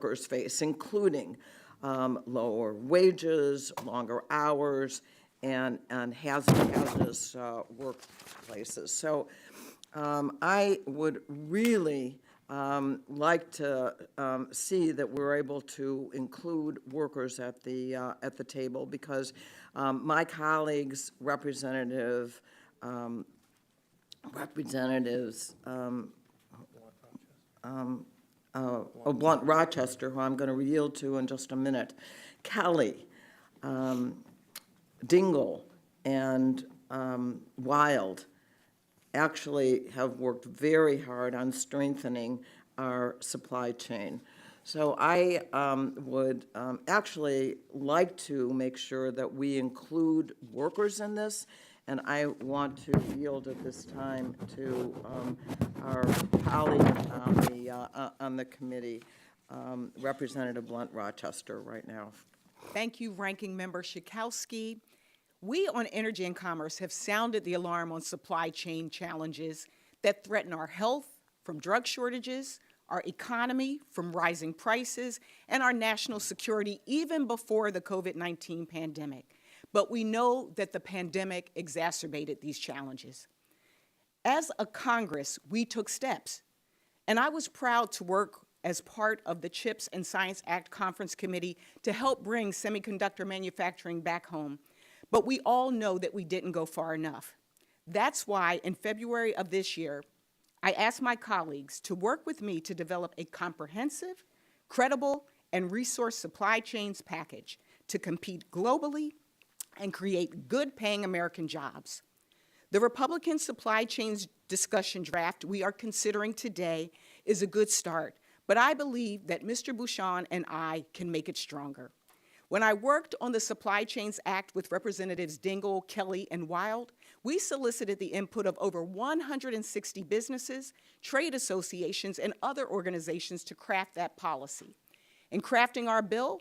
workers face, including lower wages, longer hours, and hazardous workplaces. So I would really like to see that we're able to include workers at the table, because my colleagues, representatives Blunt Rochester, who I'm going to yield to in just a minute, Kelly, Dingell, and Wild, actually have worked very hard on strengthening our supply chain. So I would actually like to make sure that we include workers in this, and I want to yield at this time to our colleague on the committee, Representative Blunt Rochester, right now. Thank you, Ranking Member Schakowsky. We on Energy and Commerce have sounded the alarm on supply chain challenges that threaten our health from drug shortages, our economy from rising prices, and our national security even before the COVID-19 pandemic. But we know that the pandemic exacerbated these challenges. As a Congress, we took steps, and I was proud to work as part of the CHIPS and Science Act Conference Committee to help bring semiconductor manufacturing back home. But we all know that we didn't go far enough. That's why in February of this year, I asked my colleagues to work with me to develop a comprehensive, credible, and resource supply chains package to compete globally and create good-paying American jobs. The Republican supply chains discussion draft we are considering today is a good start, but I believe that Mr. Bouchon and I can make it stronger. When I worked on the Supply Chains Act with Representatives Dingell, Kelly, and Wild, we solicited the input of over 160 businesses, trade associations, and other organizations to craft that policy. In crafting our bill,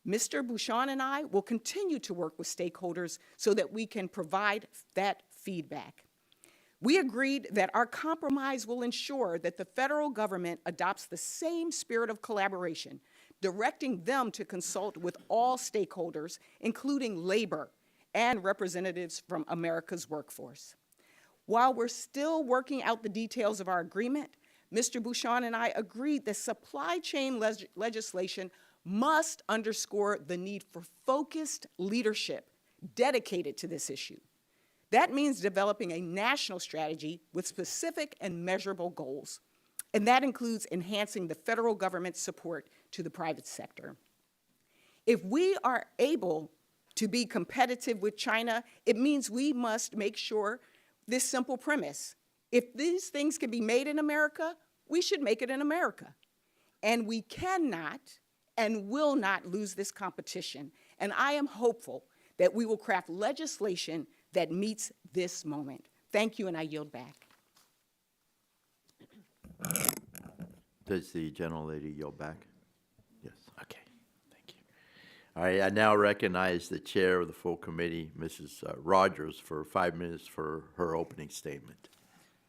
Mr. Bouchon and I will continue to work with stakeholders so that we can provide that feedback. We agreed that our compromise will ensure that the federal government adopts the same spirit of collaboration, directing them to consult with all stakeholders, including labor and representatives from America's workforce. While we're still working out the details of our agreement, Mr. Bouchon and I agreed that supply chain legislation must underscore the need for focused leadership dedicated to this issue. That means developing a national strategy with specific and measurable goals. And that includes enhancing the federal government's support to the private sector. If we are able to be competitive with China, it means we must make sure this simple premise: if these things can be made in America, we should make it in America. And we cannot and will not lose this competition. And I am hopeful that we will craft legislation that meets this moment. Thank you, and I yield back. Does the gentlelady yield back? Yes. Okay. Thank you. All right. I now recognize the chair of the full committee, Mrs. Rodgers, for 5 minutes for her opening statement.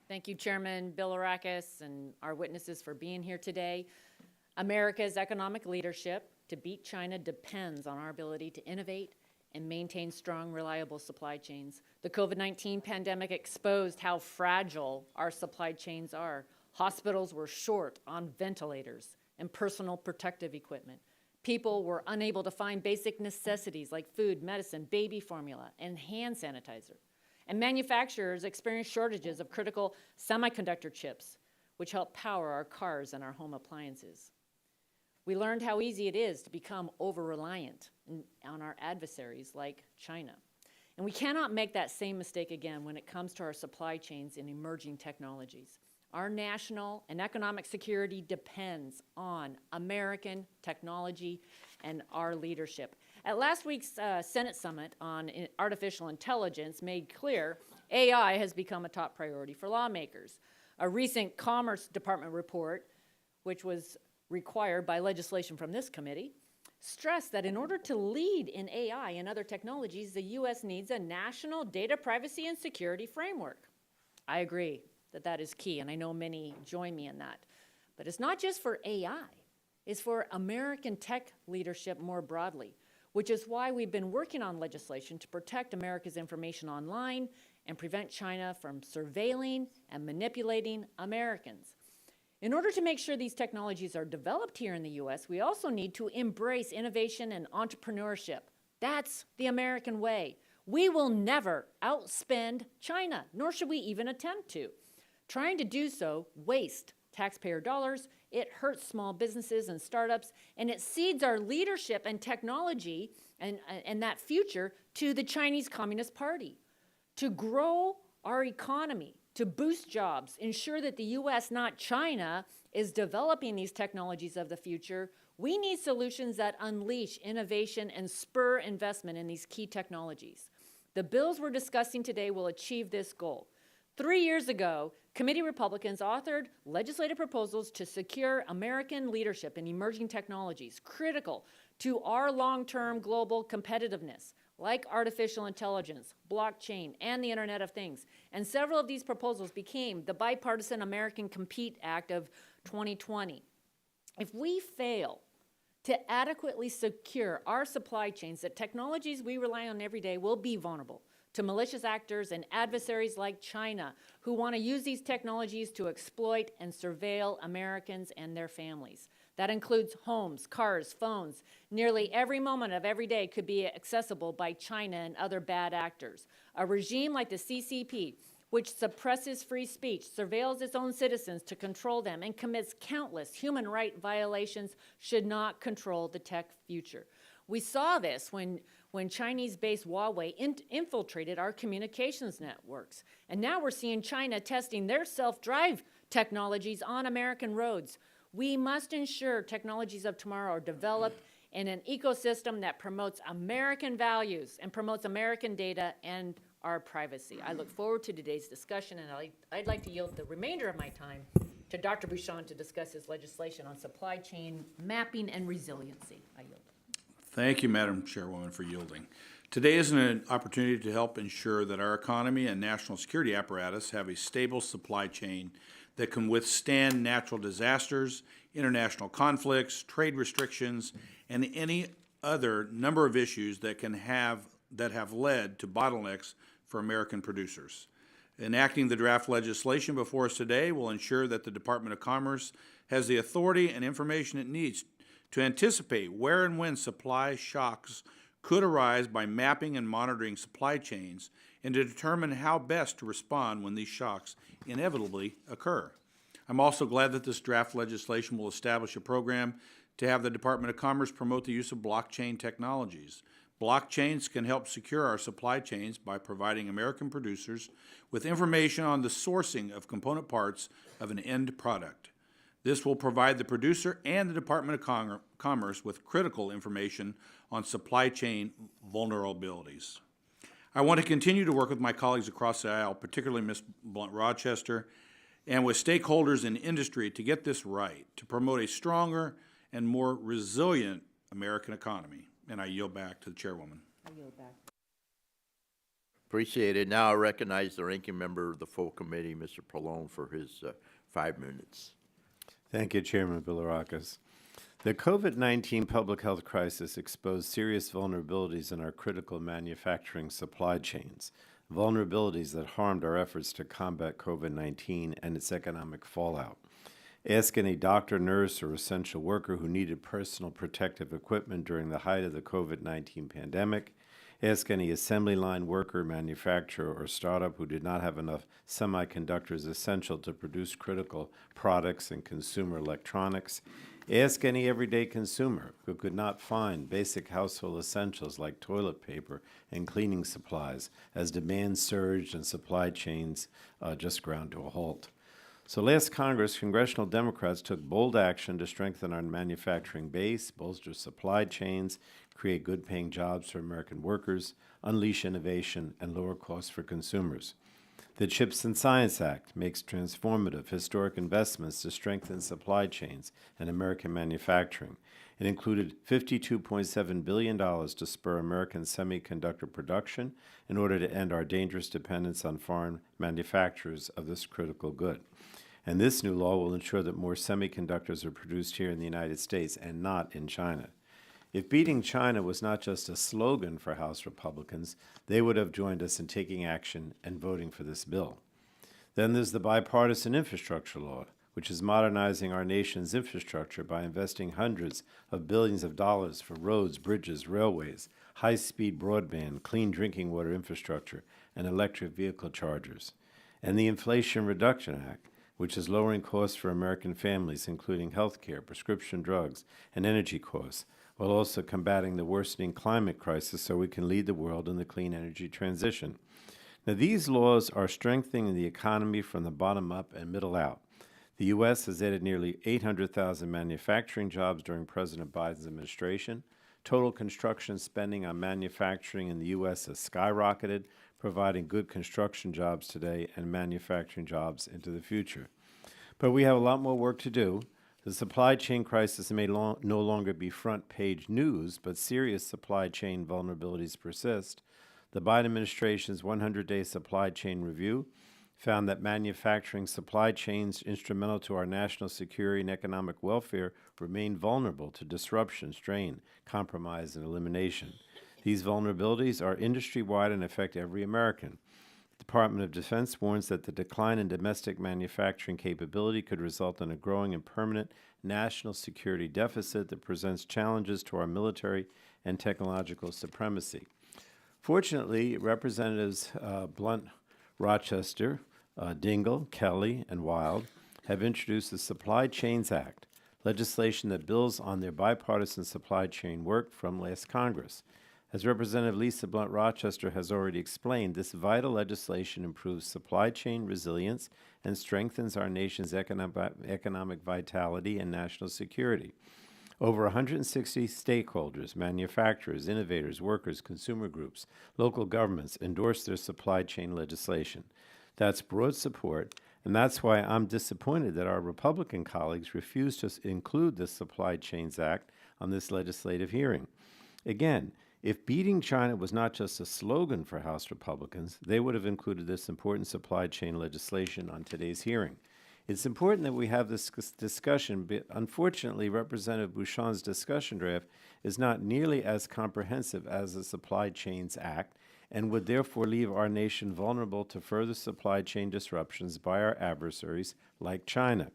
Thank you, Chairman Bilirakis, and our witnesses for being here today. America's economic leadership to beat China depends on our ability to innovate and maintain strong, reliable supply chains. The COVID-19 pandemic exposed how fragile our supply chains are. Hospitals were short on ventilators and personal protective equipment. People were unable to find basic necessities like food, medicine, baby formula, and hand sanitizer. And manufacturers experienced shortages of critical semiconductor chips, which help power our cars and our home appliances. We learned how easy it is to become over-reliant on our adversaries like China. And we cannot make that same mistake again when it comes to our supply chains and emerging technologies. Our national and economic security depends on American technology and our leadership. At last week's Senate Summit on Artificial Intelligence made clear AI has become a top priority for lawmakers. A recent Commerce Department report, which was required by legislation from this committee, stressed that in order to lead in AI and other technologies, the U.S. needs a national data privacy and security framework. I agree that that is key, and I know many join me in that. But it's not just for AI. is for American tech leadership more broadly, which is why we've been working on legislation to protect America's information online and prevent China from surveilling and manipulating Americans. In order to make sure these technologies are developed here in the U.S., we also need to embrace innovation and entrepreneurship. That's the American way. We will never outspend China, nor should we even attempt to. Trying to do so wastes taxpayer dollars, it hurts small businesses and startups, and it cedes our leadership and technology and that future to the Chinese Communist Party. To grow our economy, to boost jobs, ensure that the U.S., not China, is developing these technologies of the future, we need solutions that unleash innovation and spur investment in these key technologies. The bills we're discussing today will achieve this goal. 3 years ago, committee Republicans authored legislative proposals to secure American leadership in emerging technologies critical to our long-term global competitiveness, like artificial intelligence, blockchain, and the Internet of Things. And several of these proposals became the bipartisan American Compete Act of 2020. If we fail to adequately secure our supply chains, the technologies we rely on every day will be vulnerable to malicious actors and adversaries like China, who want to use these technologies to exploit and surveil Americans and their families. That includes homes, cars, phones. Nearly every moment of every day could be accessible by China and other bad actors. A regime like the CCP, which suppresses free speech, surveils its own citizens to control them, and commits countless human rights violations, should not control the tech future. We saw this when Chinese-based Huawei infiltrated our communications networks. And now we're seeing China testing their self-drive technologies on American roads. We must ensure technologies of tomorrow are developed in an ecosystem that promotes American values and promotes American data and our privacy. I look forward to today's discussion, and I'd like to yield the remainder of my time to Dr. Bouchon to discuss his legislation on supply chain mapping and resiliency. I yield. Thank you, Madam Chairwoman, for yielding. Today is an opportunity to help ensure that our economy and national security apparatus have a stable supply chain that can withstand natural disasters, international conflicts, trade restrictions, and any other number of issues that have led to bottlenecks for American producers. Enacting the draft legislation before us today will ensure that the Department of Commerce has the authority and information it needs to anticipate where and when supply shocks could arise by mapping and monitoring supply chains, and to determine how best to respond when these shocks inevitably occur. I'm also glad that this draft legislation will establish a program to have the Department of Commerce promote the use of blockchain technologies. Blockchains can help secure our supply chains by providing American producers with information on the sourcing of component parts of an end product. This will provide the producer and the Department of Commerce with critical information on supply chain vulnerabilities. I want to continue to work with my colleagues across the aisle, particularly Ms. Blunt-Rochester, and with stakeholders in industry to get this right, to promote a stronger and more resilient American economy. And I yield back to the Chairwoman. I yield back. Appreciate it. Now I recognize the ranking member of the full committee, Mr. Pallone, for his 5 minutes. Thank you, Chairman Bilirakis. The COVID-19 public health crisis exposed serious vulnerabilities in our critical manufacturing supply chains, vulnerabilities that harmed our efforts to combat COVID-19 and its economic fallout. Ask any doctor, nurse, or essential worker who needed personal protective equipment during the height of the COVID-19 pandemic. Ask any assembly line worker, manufacturer, or startup who did not have enough semiconductors essential to produce critical products and consumer electronics. Ask any everyday consumer who could not find basic household essentials like toilet paper and cleaning supplies as demand surged and supply chains just ground to a halt. So last Congress, congressional Democrats took bold action to strengthen our manufacturing base, bolster supply chains, create good-paying jobs for American workers, unleash innovation, and lower costs for consumers. The CHIPS and Science Act makes transformative, historic investments to strengthen supply chains and American manufacturing. It included $52.7 billion to spur American semiconductor production in order to end our dangerous dependence on foreign manufacturers of this critical good. and this new law will ensure that more semiconductors are produced here in the United States and not in China. If beating China was not just a slogan for House Republicans, they would have joined us in taking action and voting for this bill. Then there's the bipartisan infrastructure law, which is modernizing our nation's infrastructure by investing hundreds of billions of dollars for roads, bridges, railways, high-speed broadband, clean drinking water infrastructure, and electric vehicle chargers. And the Inflation Reduction Act, which is lowering costs for American families, including health care, prescription drugs, and energy costs, while also combating the worsening climate crisis so we can lead the world in the clean energy transition. Now, these laws are strengthening the economy from the bottom up and middle out. The U.S. has added nearly 800,000 manufacturing jobs during President Biden's administration. Total construction spending on manufacturing in the U.S. has skyrocketed, providing good construction jobs today and manufacturing jobs into the future. But we have a lot more work to do. The supply chain crisis may no longer be front-page news, but serious supply chain vulnerabilities persist. The Biden administration's 100-day supply chain review found that manufacturing supply chains instrumental to our national security and economic welfare remain vulnerable to disruption, strain, compromise, and elimination. These vulnerabilities are industry-wide and affect every American. The Department of Defense warns that the decline in domestic manufacturing capability could result in a growing and permanent national security deficit that presents challenges to our military and technological supremacy. Fortunately, Representatives Blunt, Rochester, Dingell, Kelly, and Wild have introduced the Supply Chains Act, legislation that builds on their bipartisan supply chain work from last Congress. As Representative Lisa Blunt Rochester has already explained, this vital legislation improves supply chain resilience and strengthens our nation's economic vitality and national security. Over 160 stakeholders, manufacturers, innovators, workers, consumer groups, local governments endorsed their supply chain legislation. That's broad support, and that's why I'm disappointed that our Republican colleagues refused to include the Supply Chains Act on this legislative hearing. Again, if beating China was not just a slogan for House Republicans, they would have included this important supply chain legislation on today's hearing. It's important that we have this discussion, but unfortunately, Representative Bouchon's discussion draft is not nearly as comprehensive as the Supply Chains Act and would therefore leave our nation vulnerable to further supply chain disruptions by our adversaries like China.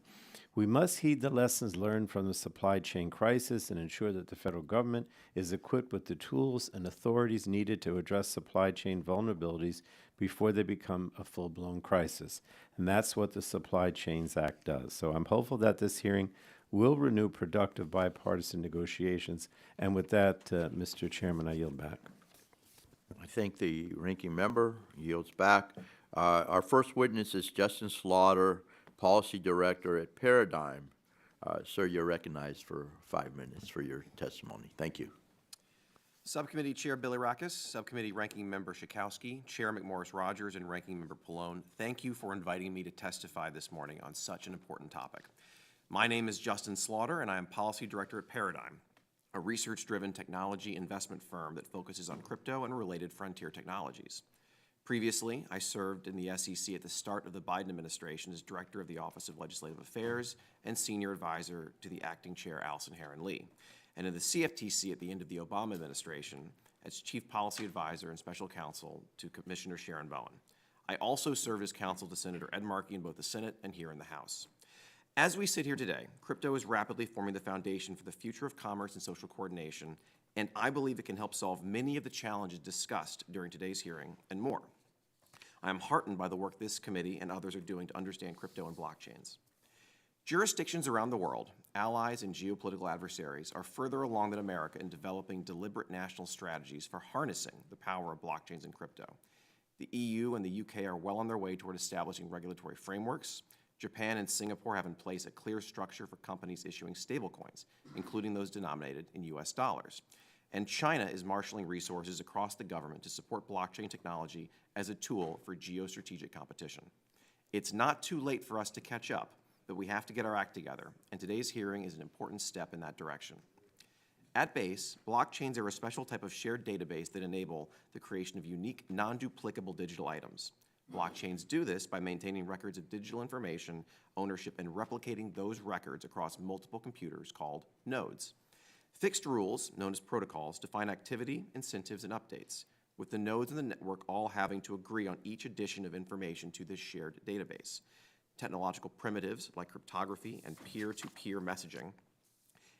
We must heed the lessons learned from the supply chain crisis and ensure that the federal government is equipped with the tools and authorities needed to address supply chain vulnerabilities before they become a full-blown crisis. And that's what the Supply Chains Act does. So I'm hopeful that this hearing will renew productive bipartisan negotiations. And with that, Mr. Chairman, I yield back. I thank the ranking member. Yields back. Our first witness is Justin Slaughter, Policy Director at Paradigm. Sir, you're recognized for 5 minutes for your testimony. Thank you. Subcommittee Chair Bilirakis, Subcommittee Ranking Member Schakowsky, Chair McMorris Rodgers, and Ranking Member Pallone, thank you for inviting me to testify this morning on such an important topic. My name is Justin Slaughter, and I am Policy Director at Paradigm, a research-driven technology investment firm that focuses on crypto and related frontier technologies. Previously, I served in the SEC at the start of the Biden administration as Director of the Office of Legislative Affairs and Senior Advisor to the Acting Chair Allison Herron-Lee, and in the CFTC at the end of the Obama administration as Chief Policy Advisor and Special Counsel to Commissioner Sharon Bowen. I also served as counsel to Senator Ed Markey in both the Senate and here in the House. As we sit here today, crypto is rapidly forming the foundation for the future of commerce and social coordination, and I believe it can help solve many of the challenges discussed during today's hearing and more. I am heartened by the work this committee and others are doing to understand crypto and blockchains. Jurisdictions around the world, allies and geopolitical adversaries, are further along than America in developing deliberate national strategies for harnessing the power of blockchains and crypto. The EU and the UK are well on their way toward establishing regulatory frameworks. Japan and Singapore have in place a clear structure for companies issuing stablecoins, including those denominated in US dollars. And China is marshaling resources across the government to support blockchain technology as a tool for geostrategic competition. It's not too late for us to catch up, but we have to get our act together, and today's hearing is an important step in that direction. At base, blockchains are a special type of shared database that enable the creation of unique, non-duplicable digital items. Blockchains do this by maintaining records of digital information, ownership, and replicating those records across multiple computers called nodes. Fixed rules, known as protocols, define activity, incentives, and updates, with the nodes in the network all having to agree on each addition of information to this shared database. Technological primitives like cryptography and peer-to-peer messaging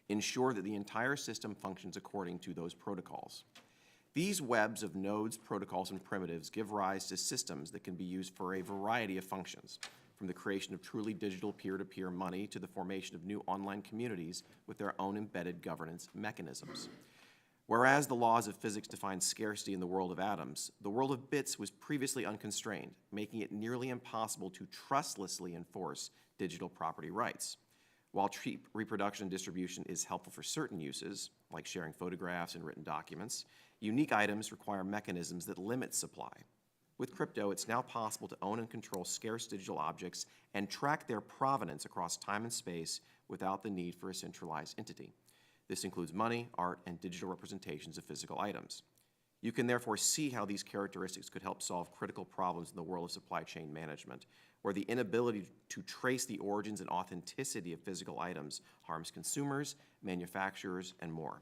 ensure that the entire system functions according to those protocols. These webs of nodes, protocols, and primitives give rise to systems that can be used for a variety of functions, from the creation of truly digital peer-to-peer money to the formation of new online communities with their own embedded governance mechanisms. Whereas the laws of physics define scarcity in the world of atoms, the world of bits was previously unconstrained, making it nearly impossible to trustlessly enforce digital property rights. While cheap reproduction and distribution is helpful for certain uses, like sharing photographs and written documents, unique items require mechanisms that limit supply. With crypto, it's now possible to own and control scarce digital objects and track their provenance across time and space without the need for a centralized entity. This includes money, art, and digital representations of physical items. You can therefore see how these characteristics could help solve critical problems in the world of supply chain management, where the inability to trace the origins and authenticity of physical items harms consumers, manufacturers, and more.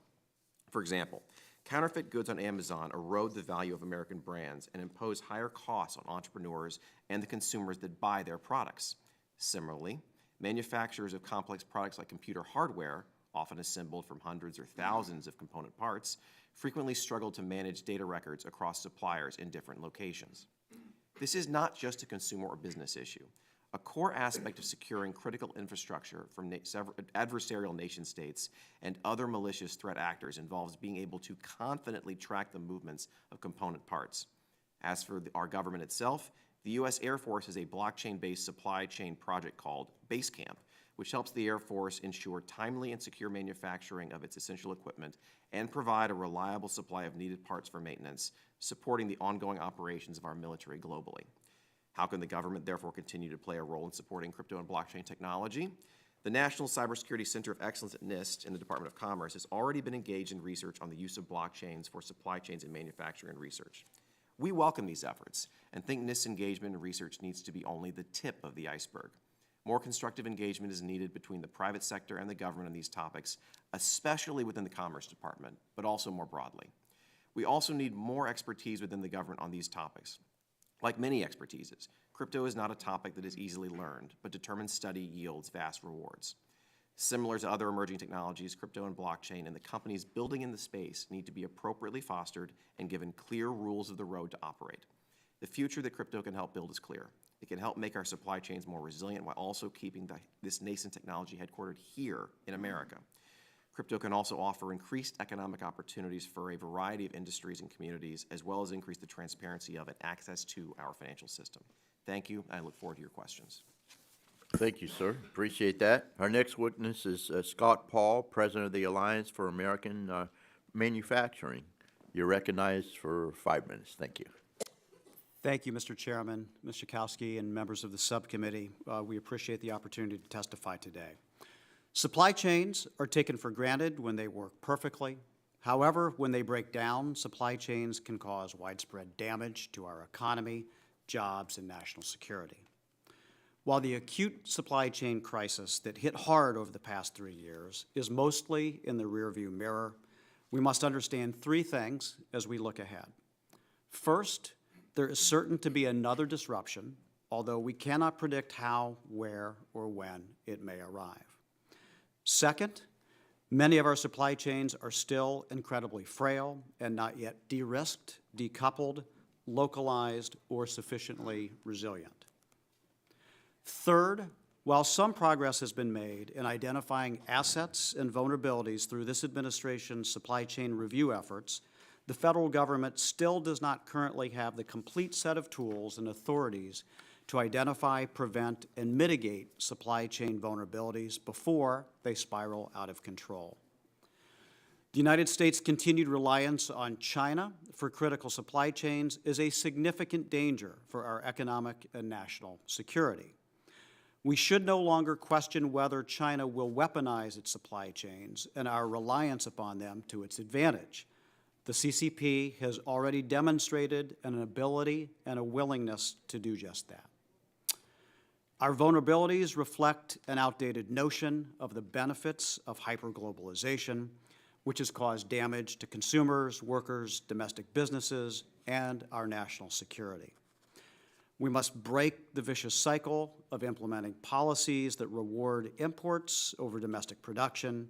For example, counterfeit goods on Amazon erode the value of American brands and impose higher costs on entrepreneurs and the consumers that buy their products. Similarly, manufacturers of complex products like computer hardware, often assembled from hundreds or thousands of component parts, frequently struggle to manage data records across suppliers in different locations. This is not just a consumer or business issue. A core aspect of securing critical infrastructure from adversarial nation states and other malicious threat actors involves being able to confidently track the movements of component parts. As for our government itself, the U.S. Air Force has a blockchain-based supply chain project called Basecamp, which helps the Air Force ensure timely and secure manufacturing of its essential equipment and provide a reliable supply of needed parts for maintenance, supporting the ongoing operations of our military globally. How can the government therefore continue to play a role in supporting crypto and blockchain technology? The National Cybersecurity Center of Excellence at NIST in the Department of Commerce has already been engaged in research on the use of blockchains for supply chains in manufacturing and research. We welcome these efforts and think NIST's engagement in research needs to be only the tip of the iceberg. More constructive engagement is needed between the private sector and the government on these topics, especially within the Commerce Department, but also more broadly. We also need more expertise within the government on these topics. Like many expertises, crypto is not a topic that is easily learned, but determined study yields vast rewards. Similar to other emerging technologies, crypto and blockchain and the companies building in the space need to be appropriately fostered and given clear rules of the road to operate. The future that crypto can help build is clear. It can help make our supply chains more resilient while also keeping this nascent technology headquartered here in America. Crypto can also offer increased economic opportunities for a variety of industries and communities, as well as increase the transparency of and access to our financial system. Thank you, and I look forward to your questions. Thank you, sir. Appreciate that. Our next witness is Scott Paul, President of the Alliance for American Manufacturing. You're recognized for 5 minutes. Thank you. Thank you, Mr. Chairman, Ms. Schakowsky, and members of the subcommittee. We appreciate the opportunity to testify today. Supply chains are taken for granted when they work perfectly. However, when they break down, supply chains can cause widespread damage to our economy, jobs, and national security. While the acute supply chain crisis that hit hard over the past 3 years is mostly in the rearview mirror, we must understand 3 things as we look ahead. First, there is certain to be another disruption, although we cannot predict how, where, or when it may arrive. Second, many of our supply chains are still incredibly frail and not yet de-risked, decoupled, localized, or sufficiently resilient. Third, while some progress has been made in identifying assets and vulnerabilities through this administration's supply chain review efforts, the federal government still does not currently have the complete set of tools and authorities to identify, prevent, and mitigate supply chain vulnerabilities before they spiral out of control. The United States' continued reliance on China for critical supply chains is a significant danger for our economic and national security. We should no longer question whether China will weaponize its supply chains and our reliance upon them to its advantage. The CCP has already demonstrated an ability and a willingness to do just that. Our vulnerabilities reflect an outdated notion of the benefits of hyperglobalization, which has caused damage to consumers, workers, domestic businesses, and our national security. We must break the vicious cycle of implementing policies that reward imports over domestic production.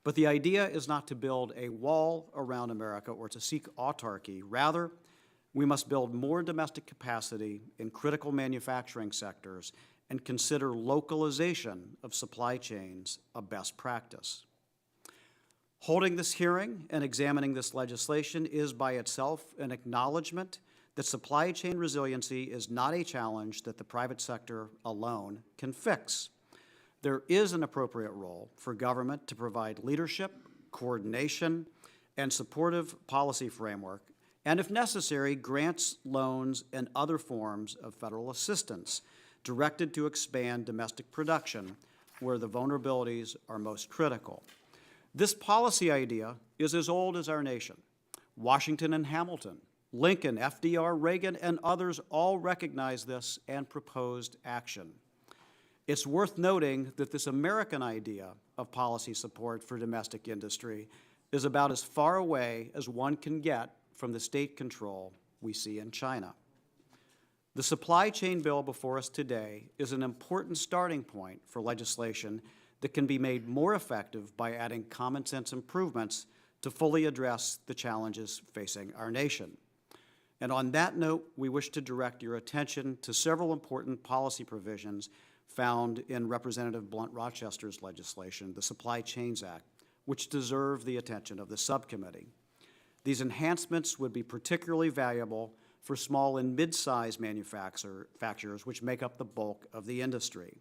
But the idea is not to build a wall around America or to seek autarky. Rather, we must build more domestic capacity in critical manufacturing sectors and consider localization of supply chains a best practice. Holding this hearing and examining this legislation is by itself an acknowledgement that supply chain resiliency is not a challenge that the private sector alone can fix. There is an appropriate role for government to provide leadership, coordination, and supportive policy framework, and if necessary, grants, loans, and other forms of federal assistance directed to expand domestic production where the vulnerabilities are most critical. This policy idea is as old as our nation. Washington and Hamilton, Lincoln, FDR, Reagan, and others all recognized this and proposed action. It's worth noting that this American idea of policy support for domestic industry is about as far away as one can get from the state control we see in China. The supply chain bill before us today is an important starting point for legislation that can be made more effective by adding common sense improvements to fully address the challenges facing our nation. And on that note, we wish to direct your attention to several important policy provisions found in Representative Blunt Rochester's legislation, the Supply Chains Act, which deserve the attention of the subcommittee. These enhancements would be particularly valuable for small and mid-sized manufacturers, which make up the bulk of the industry.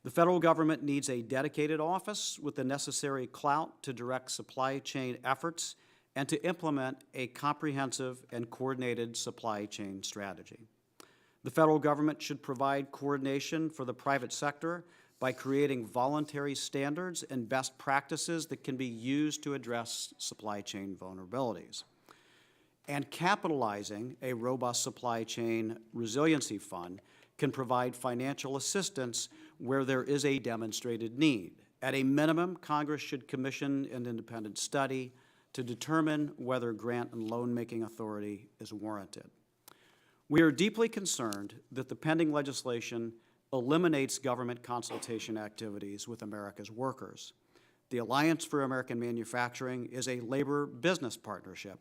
The federal government needs a dedicated office with the necessary clout to direct supply chain efforts and to implement a comprehensive and coordinated supply chain strategy. The federal government should provide coordination for the private sector by creating voluntary standards and best practices that can be used to address supply chain vulnerabilities. And capitalizing a robust supply chain resiliency fund can provide financial assistance where there is a demonstrated need. At a minimum, Congress should commission an independent study to determine whether grant and loan-making authority is warranted. We are deeply concerned that the pending legislation eliminates government consultation activities with America's workers. The Alliance for American Manufacturing is a labor-business partnership,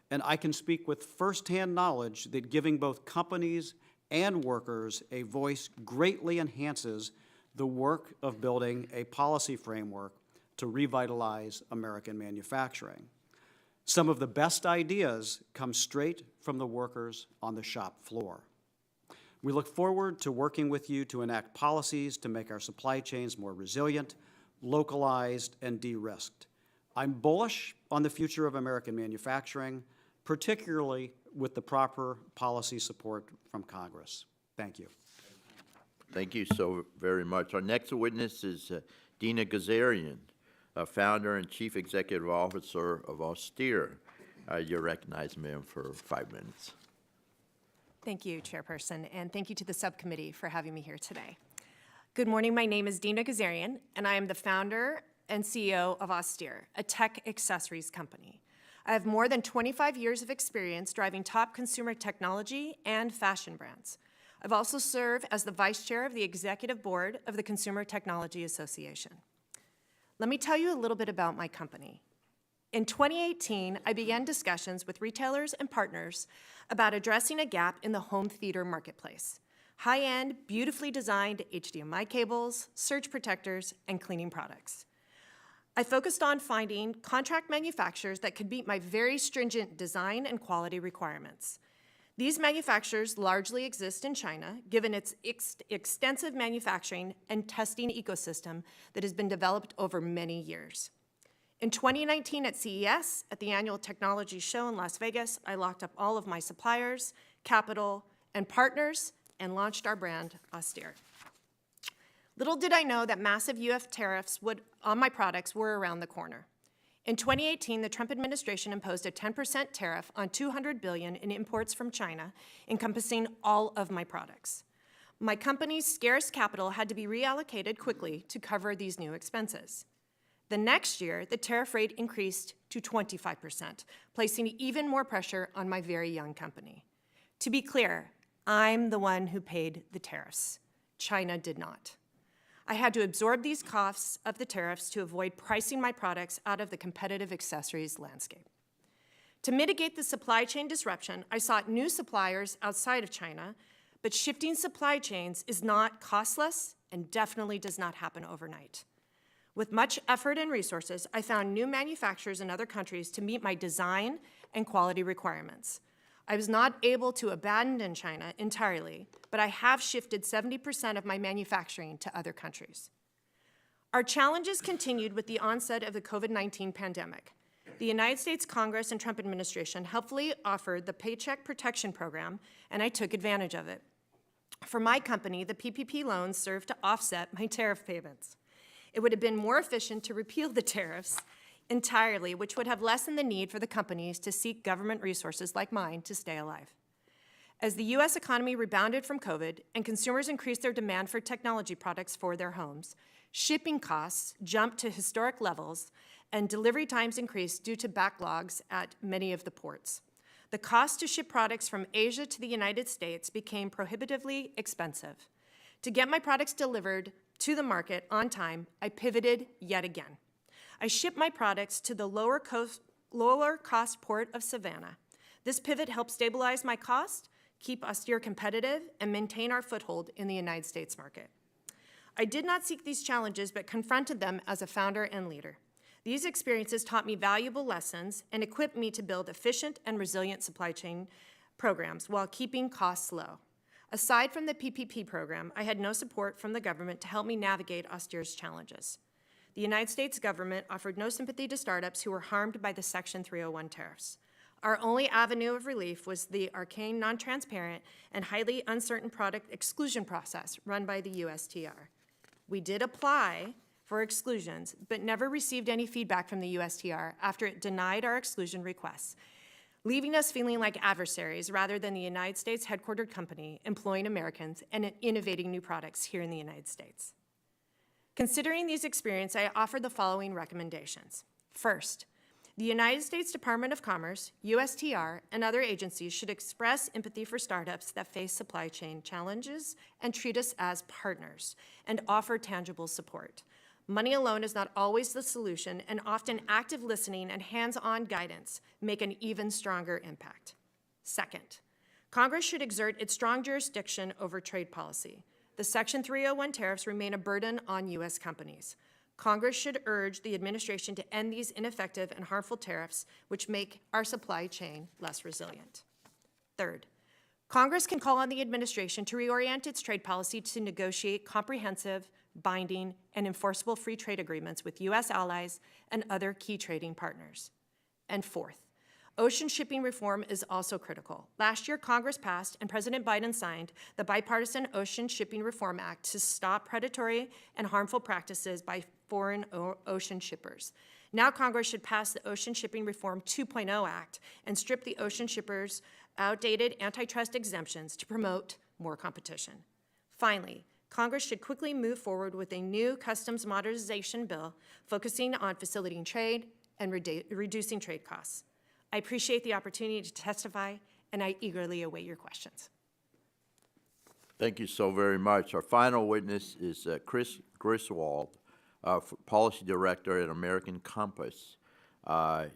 and I can speak with firsthand knowledge that giving both companies and workers a voice greatly enhances the work of building a policy framework to revitalize American manufacturing. Some of the best ideas come straight from the workers on the shop floor. We look forward to working with you to enact policies to make our supply chains more resilient, localized, and de-risked. I'm bullish on the future of American manufacturing, particularly with the proper policy support from Congress. Thank you. Thank you so very much. Our next witness is Dina Gazarian, founder and chief executive officer of Austere. You're recognized, ma'am, for 5 minutes. Thank you, Chairperson, and thank you to the subcommittee for having me here today. Good morning. My name is Dina Gazarian, and I am the founder and CEO of Austere, a tech accessories company. I have more than 25 years of experience driving top consumer technology and fashion brands. I've also served as the vice chair of the executive board of the Consumer Technology Association. Let me tell you a little bit about my company. In 2018, I began discussions with retailers and partners about addressing a gap in the home theater marketplace: high-end, beautifully designed HDMI cables, surge protectors, and cleaning products. I focused on finding contract manufacturers that could meet my very stringent design and quality requirements. These manufacturers largely exist in China, given its extensive manufacturing and testing ecosystem that has been developed over many years. In 2019 at CES, at the annual technology show in Las Vegas, I locked up all of my suppliers, capital, and partners and launched our brand, Austere. Little did I know that massive US tariffs on my products were around the corner. In 2018, the Trump administration imposed a 10% tariff on $200 billion in imports from China, encompassing all of my products. My company's scarce capital had to be reallocated quickly to cover these new expenses. The next year, the tariff rate increased to 25%, placing even more pressure on my very young company. To be clear, I'm the one who paid the tariffs. China did not. I had to absorb these costs of the tariffs to avoid pricing my products out of the competitive accessories landscape. To mitigate the supply chain disruption, I sought new suppliers outside of China, but shifting supply chains is not costless and definitely does not happen overnight. With much effort and resources, I found new manufacturers in other countries to meet my design and quality requirements. I was not able to abandon China entirely, but I have shifted 70% of my manufacturing to other countries. Our challenges continued with the onset of the COVID-19 pandemic. The United States Congress and Trump administration helpfully offered the Paycheck Protection Program, and I took advantage of it. For my company, the PPP loans served to offset my tariff payments. It would have been more efficient to repeal the tariffs entirely, which would have lessened the need for the companies to seek government resources like mine to stay alive. As the U.S. economy rebounded from COVID and consumers increased their demand for technology products for their homes, shipping costs jumped to historic levels and delivery times increased due to backlogs at many of the ports. The cost to ship products from Asia to the United States became prohibitively expensive. To get my products delivered to the market on time, I pivoted yet again. I shipped my products to the lower cost port of Savannah. This pivot helped stabilize my cost, keep Austere competitive, and maintain our foothold in the United States market. I did not seek these challenges, but confronted them as a founder and leader. These experiences taught me valuable lessons and equipped me to build efficient and resilient supply chain programs while keeping costs low. Aside from the PPP program, I had no support from the government to help me navigate Austere's challenges. The United States government offered no sympathy to startups who were harmed by the Section 301 tariffs. Our only avenue of relief was the arcane, non-transparent, and highly uncertain product exclusion process run by the USTR. We did apply for exclusions, but never received any feedback from the USTR after it denied our exclusion requests, leaving us feeling like adversaries rather than the United States headquartered company employing Americans and innovating new products here in the United States. Considering these experiences, I offer the following recommendations. First, the United States Department of Commerce, USTR, and other agencies should express empathy for startups that face supply chain challenges and treat us as partners and offer tangible support. Money alone is not always the solution, and often active listening and hands-on guidance make an even stronger impact. Second, Congress should exert its strong jurisdiction over trade policy. The Section 301 tariffs remain a burden on U.S. companies. Congress should urge the administration to end these ineffective and harmful tariffs, which make our supply chain less resilient. Third, Congress can call on the administration to reorient its trade policy to negotiate comprehensive, binding, and enforceable free trade agreements with U.S. allies and other key trading partners. And fourth, ocean shipping reform is also critical. Last year, Congress passed and President Biden signed the Bipartisan Ocean Shipping Reform Act to stop predatory and harmful practices by foreign ocean shippers. Now Congress should pass the Ocean Shipping Reform 2.0 Act and strip the ocean shippers' outdated antitrust exemptions to promote more competition. Finally, Congress should quickly move forward with a new customs modernization bill focusing on facilitating trade and reducing trade costs. I appreciate the opportunity to testify, and I eagerly await your questions. Thank you so very much. Our final witness is Chris Griswold, Policy Director at American Compass.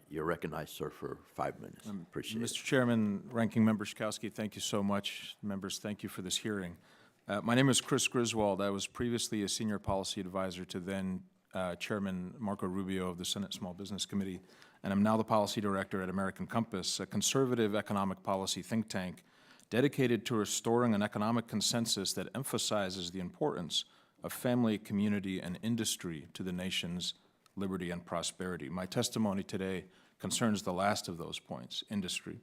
You're recognized, sir, for 5 minutes. Appreciate it. Mr. Chairman, Ranking Member Schakowsky, thank you so much. Members, thank you for this hearing. My name is Chris Griswold. I was previously a senior policy advisor to then Chairman Marco Rubio of the Senate Small Business Committee, and I'm now the policy director at American Compass, a conservative economic policy think tank dedicated to restoring an economic consensus that emphasizes the importance of family, community, and industry to the nation's liberty and prosperity. My testimony today concerns the last of those points, industry.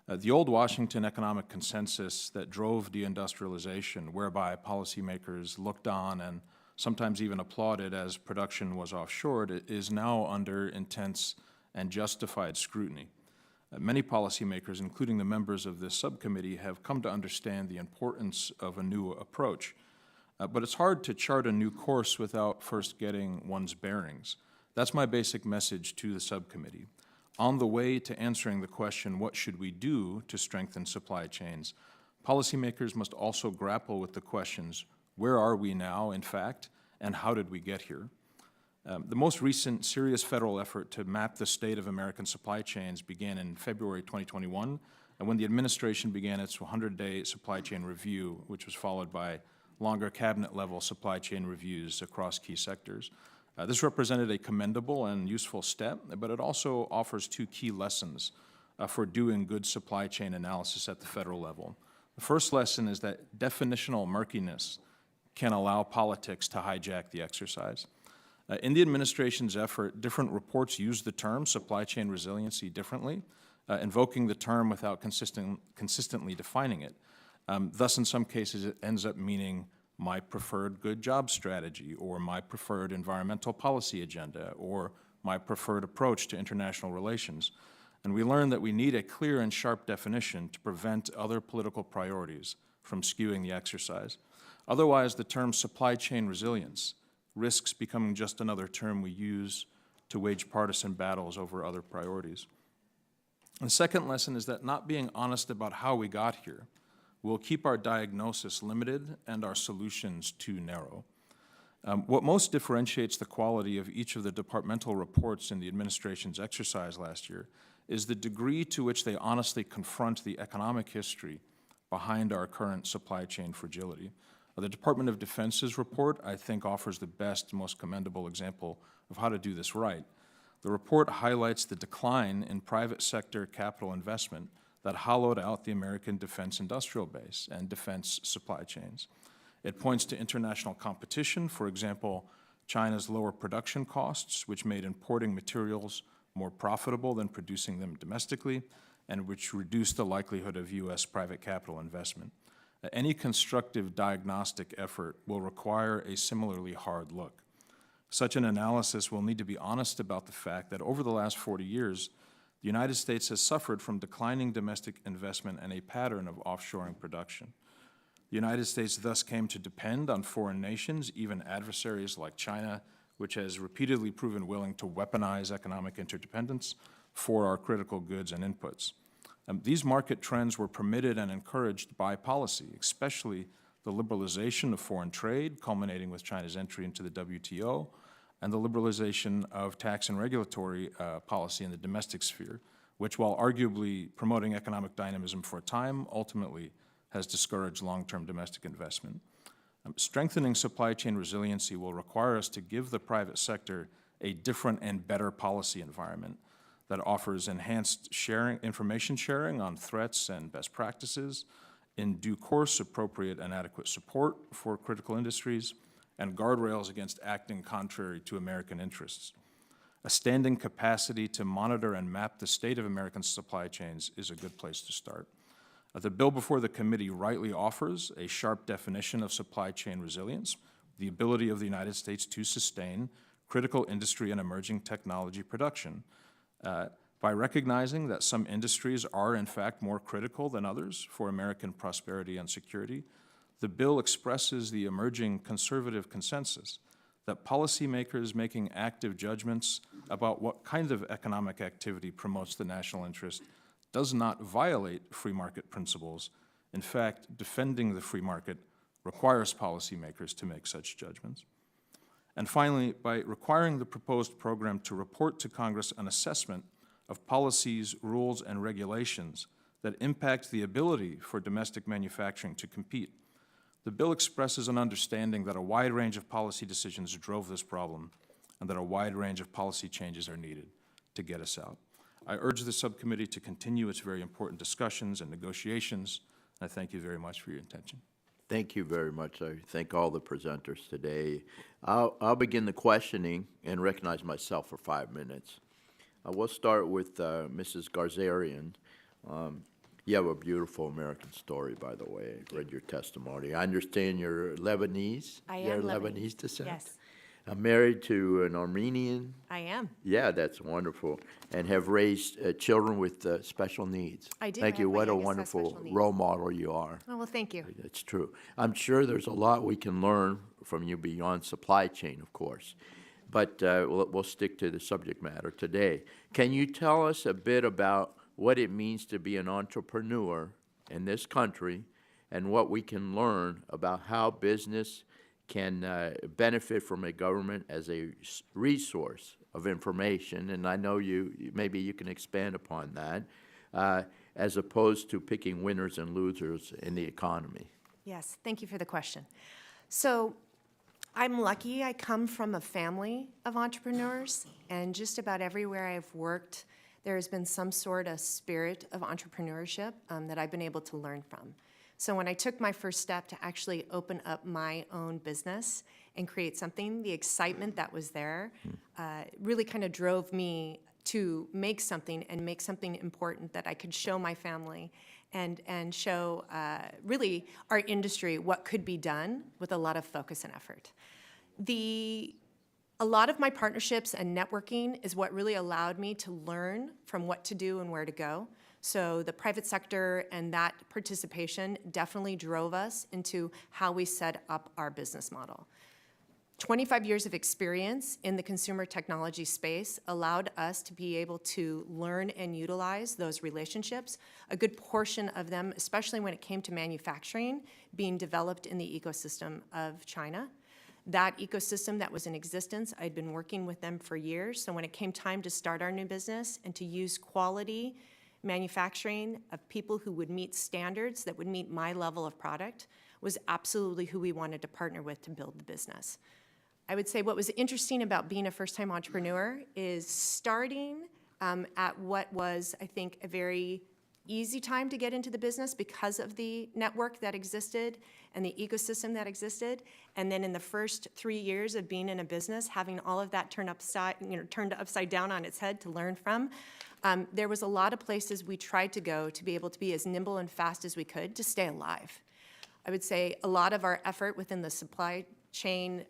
The old Washington economic consensus that drove deindustrialization, whereby policymakers looked on and sometimes even applauded as production was offshored, is now under intense and justified scrutiny. Many policymakers, including the members of this subcommittee, have come to understand the importance of a new approach. But it's hard to chart a new course without first getting one's bearings. That's my basic message to the subcommittee. On the way to answering the question, what should we do to strengthen supply chains, policymakers must also grapple with the questions, where are we now, in fact, and how did we get here? The most recent serious federal effort to map the state of American supply chains began in February 2021, and when the administration began its 100-day supply chain review, which was followed by longer cabinet-level supply chain reviews across key sectors. This represented a commendable and useful step, but it also offers two key lessons for doing good supply chain analysis at the federal level. The first lesson is that definitional murkiness can allow politics to hijack the exercise. In the administration's effort, different reports use the term supply chain resiliency differently, invoking the term without consistently defining it. Thus, in some cases, it ends up meaning my preferred good job strategy, or my preferred environmental policy agenda, or my preferred approach to international relations. And we learn that we need a clear and sharp definition to prevent other political priorities from skewing the exercise. Otherwise, the term supply chain resilience risks becoming just another term we use to wage partisan battles over other priorities. The second lesson is that not being honest about how we got here will keep our diagnosis limited and our solutions too narrow. What most differentiates the quality of each of the departmental reports in the administration's exercise last year is the degree to which they honestly confront the economic history behind our current supply chain fragility. The Department of Defense's report, I think, offers the best, most commendable example of how to do this right. The report highlights the decline in private sector capital investment that hollowed out the American defense industrial base and defense supply chains. It points to international competition, for example, China's lower production costs, which made importing materials more profitable than producing them domestically, and which reduced the likelihood of U.S. private capital investment. Any constructive diagnostic effort will require a similarly hard look. Such an analysis will need to be honest about the fact that over the last 40 years, the United States has suffered from declining domestic investment and a pattern of offshoring production. The United States thus came to depend on foreign nations, even adversaries like China, which has repeatedly proven willing to weaponize economic interdependence for our critical goods and inputs. These market trends were permitted and encouraged by policy, especially the liberalization of foreign trade, culminating with China's entry into the WTO, and the liberalization of tax and regulatory policy in the domestic sphere, which, while arguably promoting economic dynamism for a time, ultimately has discouraged long-term domestic investment. Strengthening supply chain resiliency will require us to give the private sector a different and better policy environment that offers enhanced information sharing on threats and best practices, in due course appropriate and adequate support for critical industries, and guardrails against acting contrary to American interests. A standing capacity to monitor and map the state of American supply chains is a good place to start. The bill before the committee rightly offers a sharp definition of supply chain resilience, the ability of the United States to sustain critical industry and emerging technology production, by recognizing that some industries are in fact more critical than others for American prosperity and security. The bill expresses the emerging conservative consensus that policymakers making active judgments about what kind of economic activity promotes the national interest does not violate free market principles. In fact, defending the free market requires policymakers to make such judgments. And finally, by requiring the proposed program to report to Congress an assessment of policies, rules, and regulations that impact the ability for domestic manufacturing to compete, the bill expresses an understanding that a wide range of policy decisions drove this problem and that a wide range of policy changes are needed to get us out. I urge the subcommittee to continue its very important discussions and negotiations, and I thank you very much for your attention. Thank you very much. I thank all the presenters today. I'll begin the questioning and recognize myself for 5 minutes. We'll start with Mrs. Garzarian. You have a beautiful American story, by the way. I read your testimony. I understand you're Lebanese. I You're am Lebanese. Lebanese descent? Yes. I'm married to an Armenian. I am. Yeah, that's wonderful. And have raised children with special needs. I do. Thank I you. have my What a youngest has wonderful special needs. role model you are. Oh, well, thank you. That's true. I'm sure there's a lot we can learn from you beyond supply chain, of course. But we'll stick to the subject matter today. Can you tell us a bit about what it means to be an entrepreneur in this country and what we can learn about how business can benefit from a government as a resource of information? And I know maybe you can expand upon that, as opposed to picking winners and losers in the economy. Yes, thank you for the question. So I'm lucky I come from a family of entrepreneurs, and just about everywhere I've worked, there has been some sort of spirit of entrepreneurship that I've been able to learn from. So when I took my first step to actually open up my own business and create something, the excitement that was there really kind of drove me to make something and make something important that I could show my family and show really our industry what could be done with a lot of focus and effort. A lot of my partnerships and networking is what really allowed me to learn from what to do and where to go. So the private sector and that participation definitely drove us into how we set up our business model. 25 years of experience in the consumer technology space allowed us to be able to learn and utilize those relationships, a good portion of them, especially when it came to manufacturing, being developed in the ecosystem of China. That ecosystem that was in existence, I'd been working with them for years, so when it came time to start our new business and to use quality manufacturing of people who would meet standards that would meet my level of product was absolutely who we wanted to partner with to build the business. I would say what was interesting about being a first-time entrepreneur is starting at what was, I think, a very easy time to get into the business because of the network that existed and the ecosystem that existed. And then in the first 3 years of being in a business, having all of that turned upside down on its head to learn from, there was a lot of places we tried to go to be able to be as nimble and fast as we could to stay alive. I would say a lot of our effort within the supply chain